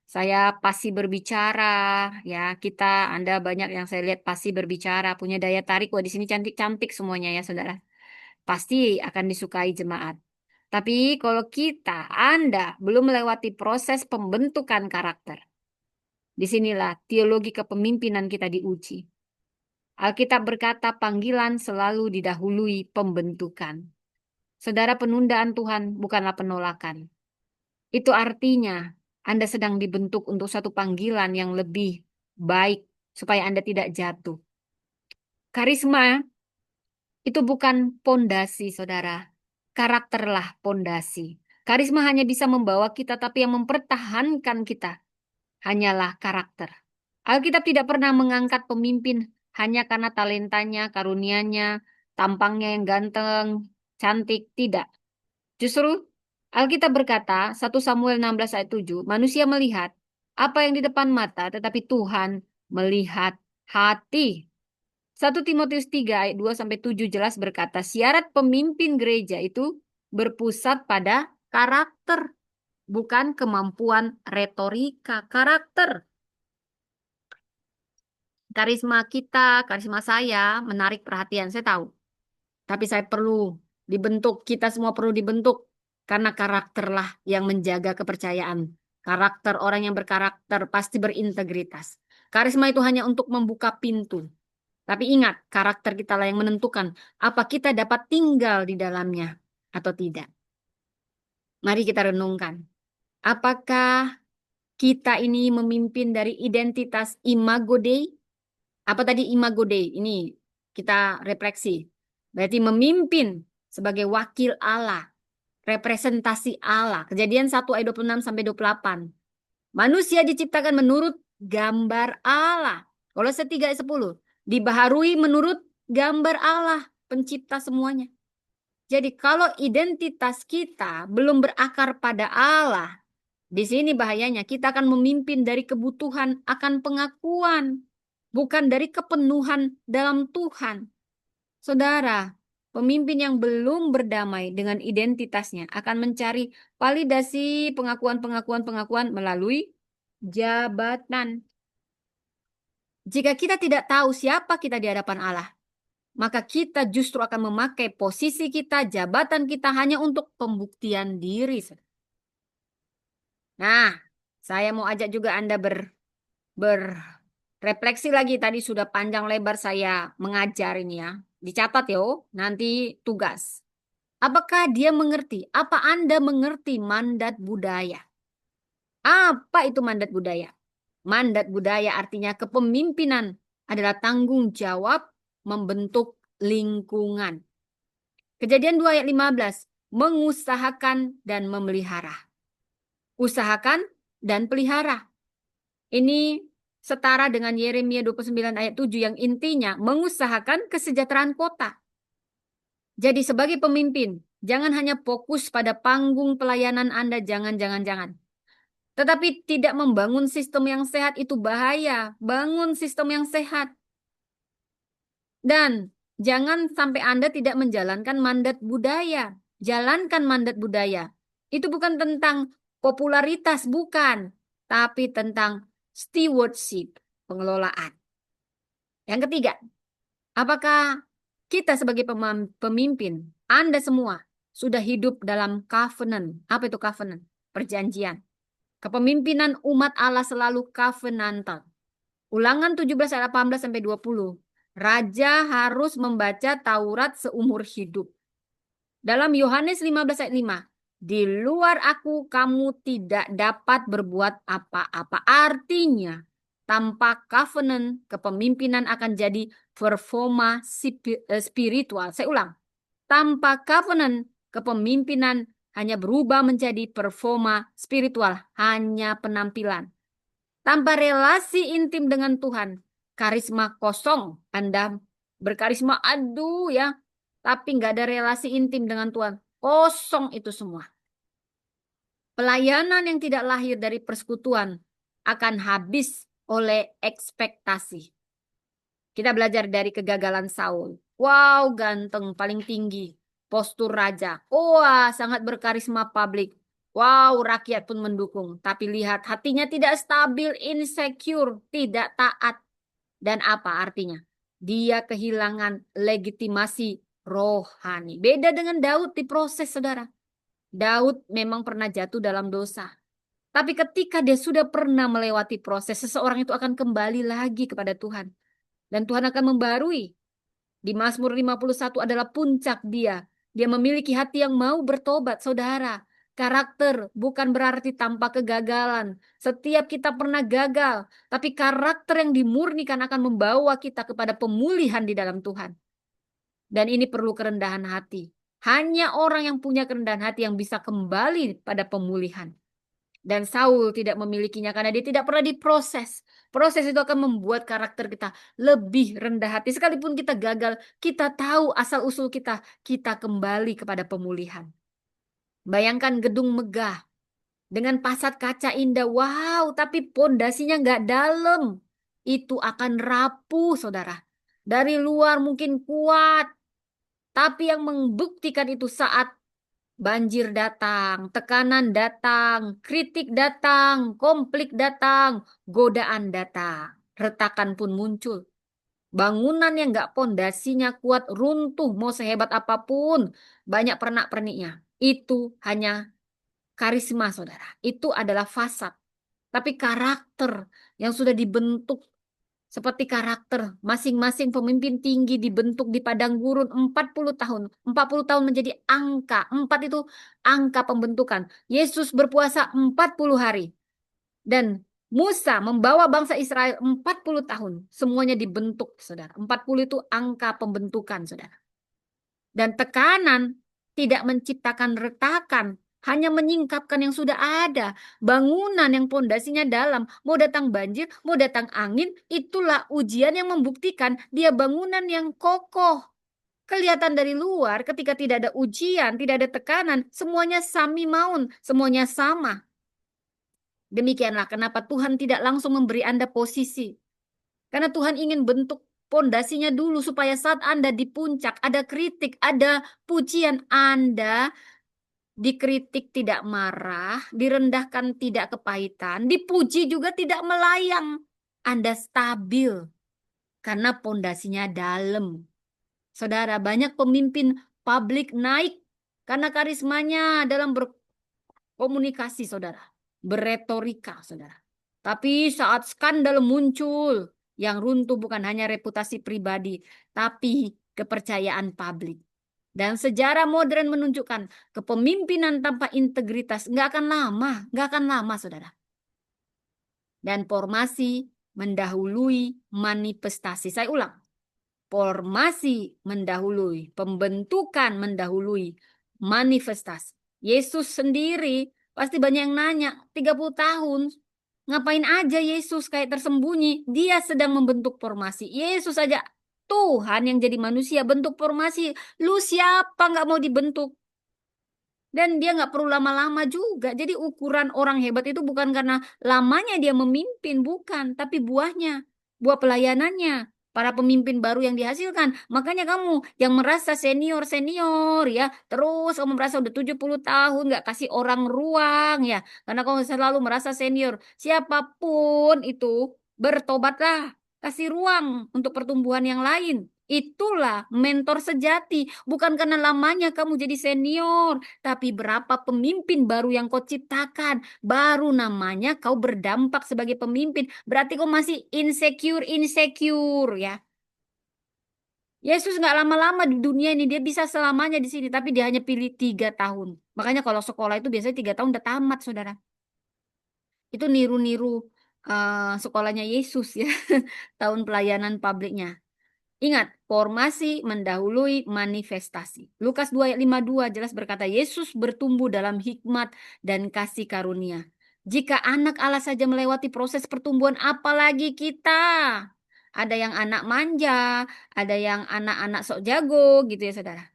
Saya pasti berbicara ya. Anda banyak yang saya lihat pasti berbicara, punya daya tarik. Wah di sini cantik-cantik semuanya ya saudara. Pasti akan disukai jemaat. Tapi kalau Anda belum melewati proses pembentukan karakter, disinilah teologi kepemimpinan kita diuji. Alkitab berkata panggilan selalu didahului pembentukan. Saudara, penundaan Tuhan bukanlah penolakan. Itu artinya Anda sedang dibentuk untuk satu panggilan yang lebih baik supaya Anda tidak jatuh. Karisma itu bukan pondasi, saudara. Karakterlah pondasi. Karisma hanya bisa membawa kita, tapi yang mempertahankan kita hanyalah karakter. Alkitab tidak pernah mengangkat pemimpin hanya karena talentanya, karunianya, tampangnya yang ganteng, cantik. Tidak. Justru Alkitab berkata, 1 Samuel 16 ayat 7, manusia melihat apa yang di depan mata, tetapi Tuhan melihat hati. 1 Timotius 3 ayat 2-7 jelas berkata, syarat pemimpin gereja itu berpusat pada karakter, bukan kemampuan retorika, karakter. Karisma saya menarik perhatian, saya tahu. Tapi saya perlu dibentuk, kita semua perlu dibentuk. Karena karakterlah yang menjaga kepercayaan. Karakter orang yang berkarakter pasti berintegritas. Karisma itu hanya untuk membuka pintu. Tapi ingat, karakter kita lah yang menentukan apa kita dapat tinggal di dalamnya atau tidak. Mari kita renungkan. Apakah kita ini memimpin dari identitas imago Dei Apa tadi imago Dei? Ini kita refleksi. Berarti memimpin sebagai wakil Allah, representasi Allah. Kejadian 1 ayat 26 sampai 28. Manusia diciptakan menurut gambar Allah. Kolose 3 ayat 10. Dibaharui menurut gambar Allah, pencipta semuanya. Jadi kalau identitas kita belum berakar pada Allah, di sini bahayanya kita akan memimpin dari kebutuhan akan pengakuan, bukan dari kepenuhan dalam Tuhan. Saudara, pemimpin yang belum berdamai dengan identitasnya akan mencari validasi pengakuan melalui jabatan. Jika kita tidak tahu siapa kita di hadapan Allah, maka kita justru akan memakai posisi kita, jabatan kita hanya untuk pembuktian diri. Nah, saya mau ajak juga Anda berrefleksi lagi. Tadi sudah panjang lebar saya mengajar ini ya. Dicatat yo, nanti tugas. Apakah dia mengerti? Apa Anda mengerti mandat budaya? Apa itu mandat budaya? Mandat budaya artinya kepemimpinan adalah tanggung jawab membentuk lingkungan. Kejadian 2 ayat 15, mengusahakan dan memelihara. Usahakan dan pelihara. Ini setara dengan Yeremia 29 ayat 7 yang intinya mengusahakan kesejahteraan kota. Jadi sebagai pemimpin, jangan hanya fokus pada panggung pelayanan Anda, jangan. Tetapi tidak membangun sistem yang sehat itu bahaya. Bangun sistem yang sehat. Dan jangan sampai Anda tidak menjalankan mandat budaya. Jalankan mandat budaya. Itu bukan tentang popularitas, bukan. Tapi tentang stewardship, pengelolaan. Yang ketiga, apakah kita sebagai pemimpin, Anda semua sudah hidup dalam covenant? Apa itu covenant? Perjanjian. Kepemimpinan umat Allah selalu covenantal. Ulangan 17 ayat 18 sampai 20. Raja harus membaca Taurat seumur hidup. Dalam Yohanes 15 ayat 5. Di luar aku kamu tidak dapat berbuat apa-apa. Artinya, tanpa covenant, kepemimpinan akan jadi performa spiritual. Saya ulang. Tanpa covenant, kepemimpinan hanya berubah menjadi performa spiritual. Hanya penampilan. Tanpa relasi intim dengan Tuhan, karisma kosong. Anda berkarisma, aduh ya, tapi nggak ada relasi intim dengan Tuhan. Kosong itu semua. Pelayanan yang tidak lahir dari persekutuan akan habis oleh ekspektasi. Kita belajar dari kegagalan Saul. Wow, ganteng, paling tinggi. Postur raja. Wah, sangat berkarisma publik. Wow, rakyat pun mendukung. Tapi lihat, hatinya tidak stabil, insecure, tidak taat. Dan apa artinya? Dia kehilangan legitimasi rohani. Beda dengan Daud di proses, saudara. Daud memang pernah jatuh dalam dosa. Tapi ketika dia sudah pernah melewati proses, seseorang itu akan kembali lagi kepada Tuhan. Dan Tuhan akan membarui. Di Mazmur 51 adalah puncak dia. Dia memiliki hati yang mau bertobat, saudara. Karakter bukan berarti tanpa kegagalan. Setiap kita pernah gagal. Tapi karakter yang dimurnikan akan membawa kita kepada pemulihan di dalam Tuhan. Dan ini perlu kerendahan hati. Hanya orang yang punya kerendahan hati yang bisa kembali pada pemulihan. Dan Saul tidak memilikinya karena dia tidak pernah diproses. Proses itu akan membuat karakter kita lebih rendah hati. Sekalipun kita gagal, kita tahu asal-usul kita. Kita kembali kepada pemulihan. Bayangkan gedung megah dengan fasad kaca indah. Wow, tapi pondasinya nggak dalam. Itu akan rapuh, saudara. Dari luar mungkin kuat. Tapi yang membuktikan itu saat banjir datang, tekanan datang, kritik datang, konflik datang, godaan datang. Retakan pun muncul. Bangunan yang nggak pondasinya kuat, runtuh, mau sehebat apapun, banyak pernak-perniknya. Itu hanya karisma, saudara. Itu adalah fasad. Tapi karakter yang sudah dibentuk seperti karakter masing-masing pemimpin tinggi dibentuk di padang gurun 40 tahun. 40 tahun menjadi angka. 4 itu angka pembentukan. Yesus berpuasa 40 hari. Dan Musa membawa bangsa Israel 40 tahun. Semuanya dibentuk, saudara. 40 itu angka pembentukan, saudara. Dan tekanan tidak menciptakan retakan, hanya menyingkapkan yang sudah ada. Bangunan yang pondasinya dalam, mau datang banjir, mau datang angin, itulah ujian yang membuktikan dia bangunan yang kokoh. Kelihatan dari luar ketika tidak ada ujian, tidak ada tekanan, semuanya sami maun, semuanya sama. Demikianlah kenapa Tuhan tidak langsung memberi Anda posisi. Karena Tuhan ingin bentuk pondasinya dulu supaya saat Anda di puncak, ada kritik, ada pujian, Anda dikritik tidak marah, direndahkan tidak kepahitan, dipuji juga tidak melayang. Anda stabil karena pondasinya dalam. Saudara, banyak pemimpin publik naik karena karismanya dalam berkomunikasi, saudara. Beretorika, saudara. Tapi saat skandal muncul, yang runtuh bukan hanya reputasi pribadi, tapi kepercayaan publik. Dan sejarah modern menunjukkan kepemimpinan tanpa integritas nggak akan lama, saudara. Dan formasi mendahului manifestasi. Saya ulang, formasi mendahului, pembentukan mendahului manifestasi. Yesus sendiri pasti banyak yang nanya, 30 tahun ngapain aja Yesus kayak tersembunyi? Dia sedang membentuk formasi. Yesus saja Tuhan yang jadi manusia bentuk formasi. Lu siapa nggak mau dibentuk? Dan dia nggak perlu lama-lama juga. Jadi ukuran orang hebat itu bukan karena lamanya dia memimpin, bukan. Tapi buahnya, buah pelayanannya. Para pemimpin baru yang dihasilkan. Makanya kamu yang merasa senior-senior ya. Terus kamu merasa udah 70 tahun nggak kasih orang ruang ya. Karena kamu selalu merasa senior. Siapapun itu bertobatlah. Kasih ruang untuk pertumbuhan yang lain. Itulah mentor sejati. Bukan karena lamanya kamu jadi senior. Tapi berapa pemimpin baru yang kau ciptakan, baru namanya kau berdampak sebagai pemimpin. Berarti kau masih insecure ya. Yesus nggak lama-lama di dunia ini, dia bisa selamanya di sini, tapi dia hanya pilih 3 tahun. Makanya kalau sekolah itu biasanya 3 tahun udah tamat, saudara. Itu niru-niru sekolahnya Yesus ya, tahun pelayanan publiknya. Ingat, formasi mendahului manifestasi. Lukas 2 ayat 52 jelas berkata, Yesus bertumbuh dalam hikmat dan kasih karunia. Jika anak Allah saja melewati proses pertumbuhan, apalagi kita. Ada yang anak manja, ada yang anak-anak sok jago gitu ya saudara.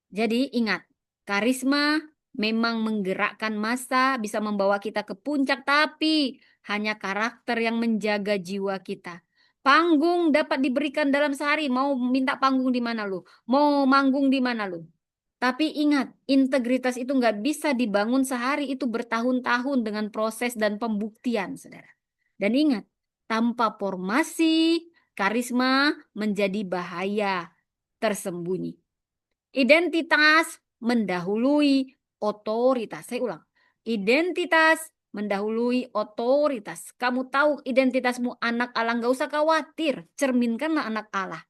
Jadi ingat, karisma memang menggerakkan massa, bisa membawa kita ke puncak, tapi hanya karakter yang menjaga jiwa kita. Panggung dapat diberikan dalam sehari, mau minta panggung di mana lu? Mau manggung di mana lu? Tapi ingat, integritas itu nggak bisa dibangun sehari, itu bertahun-tahun dengan proses dan pembuktian, saudara. Dan ingat, tanpa formasi, karisma menjadi bahaya tersembunyi. Identitas mendahului otoritas. Saya ulang. Identitas mendahului otoritas. Kamu tahu identitasmu anak Allah, nggak usah khawatir. Cerminkanlah anak Allah.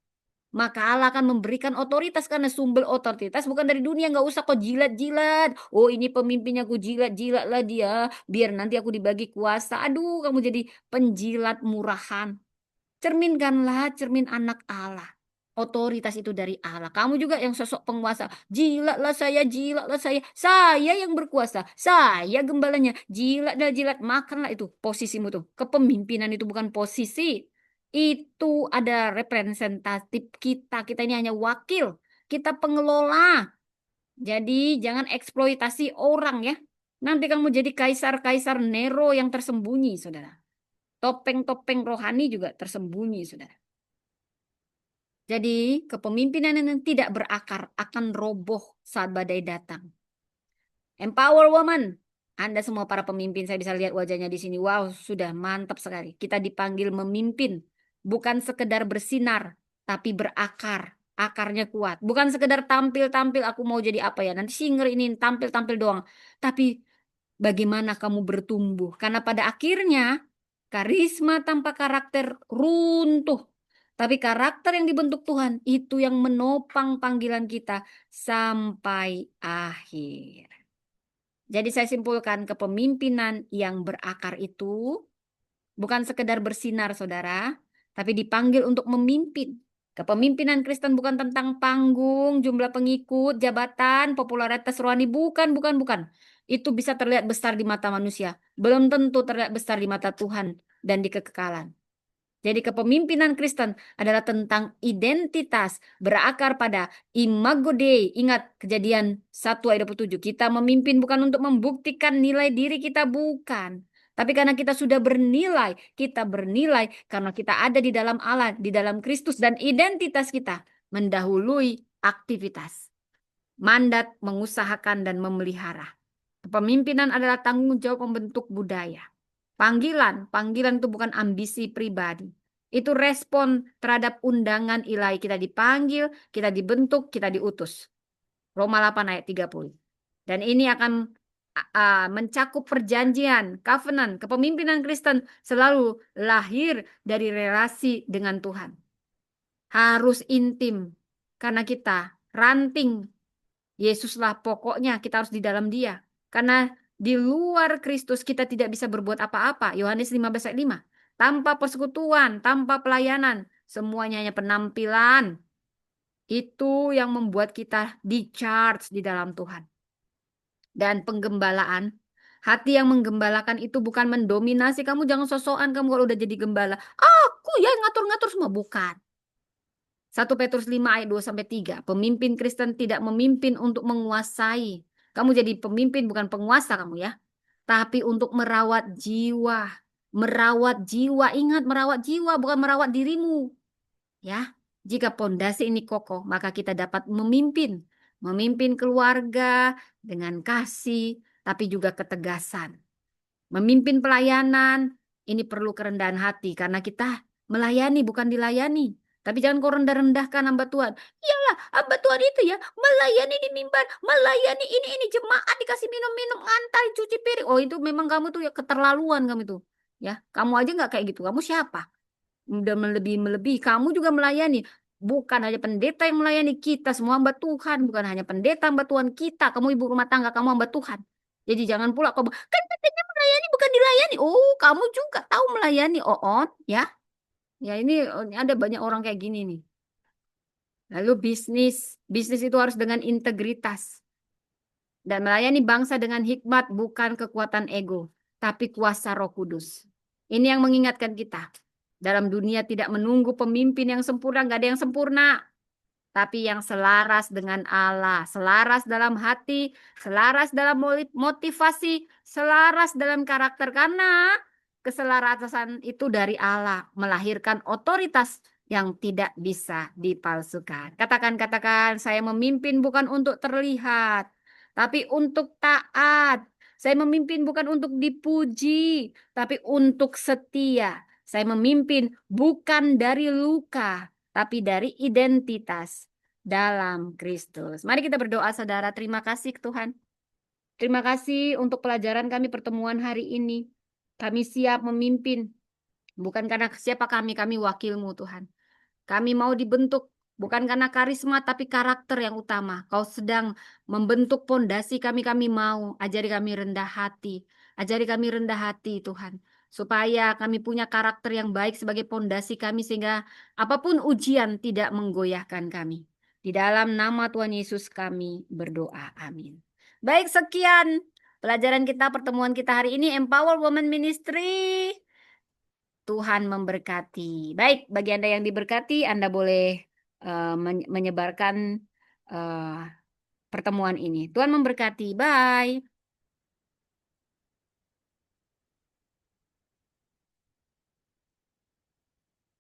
Maka Allah akan memberikan otoritas karena sumber otoritas bukan dari dunia. Nggak usah kau jilat-jilat. Oh ini pemimpinnya aku jilat-jilat lah dia. Biar nanti aku dibagi kuasa. Aduh kamu jadi penjilat murahan. Cerminkanlah cermin anak Allah. Otoritas itu dari Allah. Kamu juga yang sosok penguasa. Jilatlah saya, jilatlah saya. Saya yang berkuasa. Saya gembalanya. Jilatlah jilat. Makanlah itu posisimu tuh. Kepemimpinan itu bukan posisi. Itu ada representatif kita. Kita ini hanya wakil. Kita pengelola. Jadi jangan eksploitasi orang ya. Nanti kamu jadi kaisar-kaisar Nero yang tersembunyi, saudara. Topeng-topeng rohani juga tersembunyi, saudara. Jadi, kepemimpinan yang tidak berakar akan roboh saat badai datang. Empower woman. Anda semua para pemimpin, saya bisa lihat wajahnya di sini. Wow, sudah mantap sekali. Kita dipanggil memimpin. Bukan sekedar bersinar, tapi berakar. Akarnya kuat. Bukan sekedar tampil-tampil, aku mau jadi apa ya. Nanti singer ini tampil-tampil doang. Tapi bagaimana kamu bertumbuh. Karena pada akhirnya, karisma tanpa karakter runtuh. Tapi karakter yang dibentuk Tuhan itu yang menopang panggilan kita sampai akhir. Jadi saya simpulkan kepemimpinan yang berakar itu bukan sekedar bersinar, saudara, tapi dipanggil untuk memimpin. Kepemimpinan Kristen bukan tentang panggung, jumlah pengikut, jabatan, popularitas rohani. Bukan, bukan, bukan. Itu bisa terlihat besar di mata manusia. Belum tentu terlihat besar di mata Tuhan dan di kekekalan. Jadi kepemimpinan Kristen adalah tentang identitas berakar pada imago Dei. Ingat Kejadian 1 ayat 27. Kita memimpin bukan untuk membuktikan nilai diri kita, bukan. Tapi karena kita sudah bernilai, kita bernilai karena kita ada di dalam Allah, di dalam Kristus, dan identitas kita mendahului aktivitas. Mandat mengusahakan dan memelihara. Kepemimpinan adalah tanggung jawab membentuk budaya. Panggilan itu bukan ambisi pribadi. Itu respon terhadap undangan ilahi. Kita dipanggil, kita dibentuk, kita diutus. Roma 8 ayat 30. Dan ini akan mencakup perjanjian, covenant, kepemimpinan Kristen selalu lahir dari relasi dengan Tuhan. Harus intim. Karena kita ranting. Yesuslah pokoknya, kita harus di dalam Dia. Karena di luar Kristus kita tidak bisa berbuat apa-apa. Yohanes 15 ayat 5. Tanpa persekutuan, tanpa pelayanan, semuanya hanya penampilan. Itu yang membuat kita di-charge di dalam Tuhan. Dan penggembalaan, hati yang menggembalakan itu bukan mendominasi. Kamu jangan sosokan kamu kalau udah jadi gembala. Aku ya ngatur-ngatur semua. Bukan. 1 Petrus 5 ayat 2-3. Pemimpin Kristen tidak memimpin untuk menguasai. Kamu jadi pemimpin bukan penguasa kamu ya. Tapi untuk merawat jiwa. Merawat jiwa. Ingat merawat jiwa bukan merawat dirimu. Ya. Jika pondasi ini kokoh maka kita dapat memimpin. Memimpin keluarga dengan kasih tapi juga ketegasan. Memimpin pelayanan ini perlu kerendahan hati karena kita melayani bukan dilayani. Tapi jangan kau rendah-rendahkan hamba Tuhan. Iyalah, hamba Tuhan itu ya melayani di mimbar, melayani ini jemaat dikasih minum-minum, ngantar, cuci piring. Oh itu memang kamu tuh ya keterlaluan kamu itu. Ya, kamu aja nggak kayak gitu. Kamu siapa? Udah melebihi-melebihi. Kamu juga melayani. Bukan hanya pendeta yang melayani kita, semua hamba Tuhan. Bukan hanya pendeta hamba Tuhan kita. Kamu ibu rumah tangga, kamu hamba Tuhan. Jadi jangan pula kau kan katanya melayani bukan dilayani. Oh, kamu juga tahu melayani, on ya. Ya ini ada banyak orang kayak gini nih. Lalu bisnis itu harus dengan integritas dan melayani bangsa dengan hikmat bukan kekuatan ego, tapi kuasa Roh Kudus. Ini yang mengingatkan kita. Dalam dunia tidak menunggu pemimpin yang sempurna, nggak ada yang sempurna. Tapi yang selaras dengan Allah, selaras dalam hati, selaras dalam motivasi, selaras dalam karakter. Karena keselarasan itu dari Allah, melahirkan otoritas yang tidak bisa dipalsukan. Katakan, saya memimpin bukan untuk terlihat, tapi untuk taat. Saya memimpin bukan untuk dipuji, tapi untuk setia. Saya memimpin bukan dari luka, tapi dari identitas dalam Kristus. Mari kita berdoa, saudara. Terima kasih Tuhan. Terima kasih untuk pelajaran kami pertemuan hari ini. Kami siap memimpin. Bukan karena siapa kami wakilmu Tuhan. Kami mau dibentuk bukan karena karisma tapi karakter yang utama. Kau sedang membentuk pondasi kami mau. Ajari kami rendah hati. Ajari kami rendah hati Tuhan. Supaya kami punya karakter yang baik sebagai pondasi kami sehingga apapun ujian tidak menggoyahkan kami. Di dalam nama Tuhan Yesus kami berdoa. Amin. Baik, sekian pelajaran kita, pertemuan kita hari ini Empower Women Ministry. Tuhan memberkati. Baik, bagi Anda yang diberkati, Anda boleh menyebarkan pertemuan ini. Tuhan memberkati. Bye.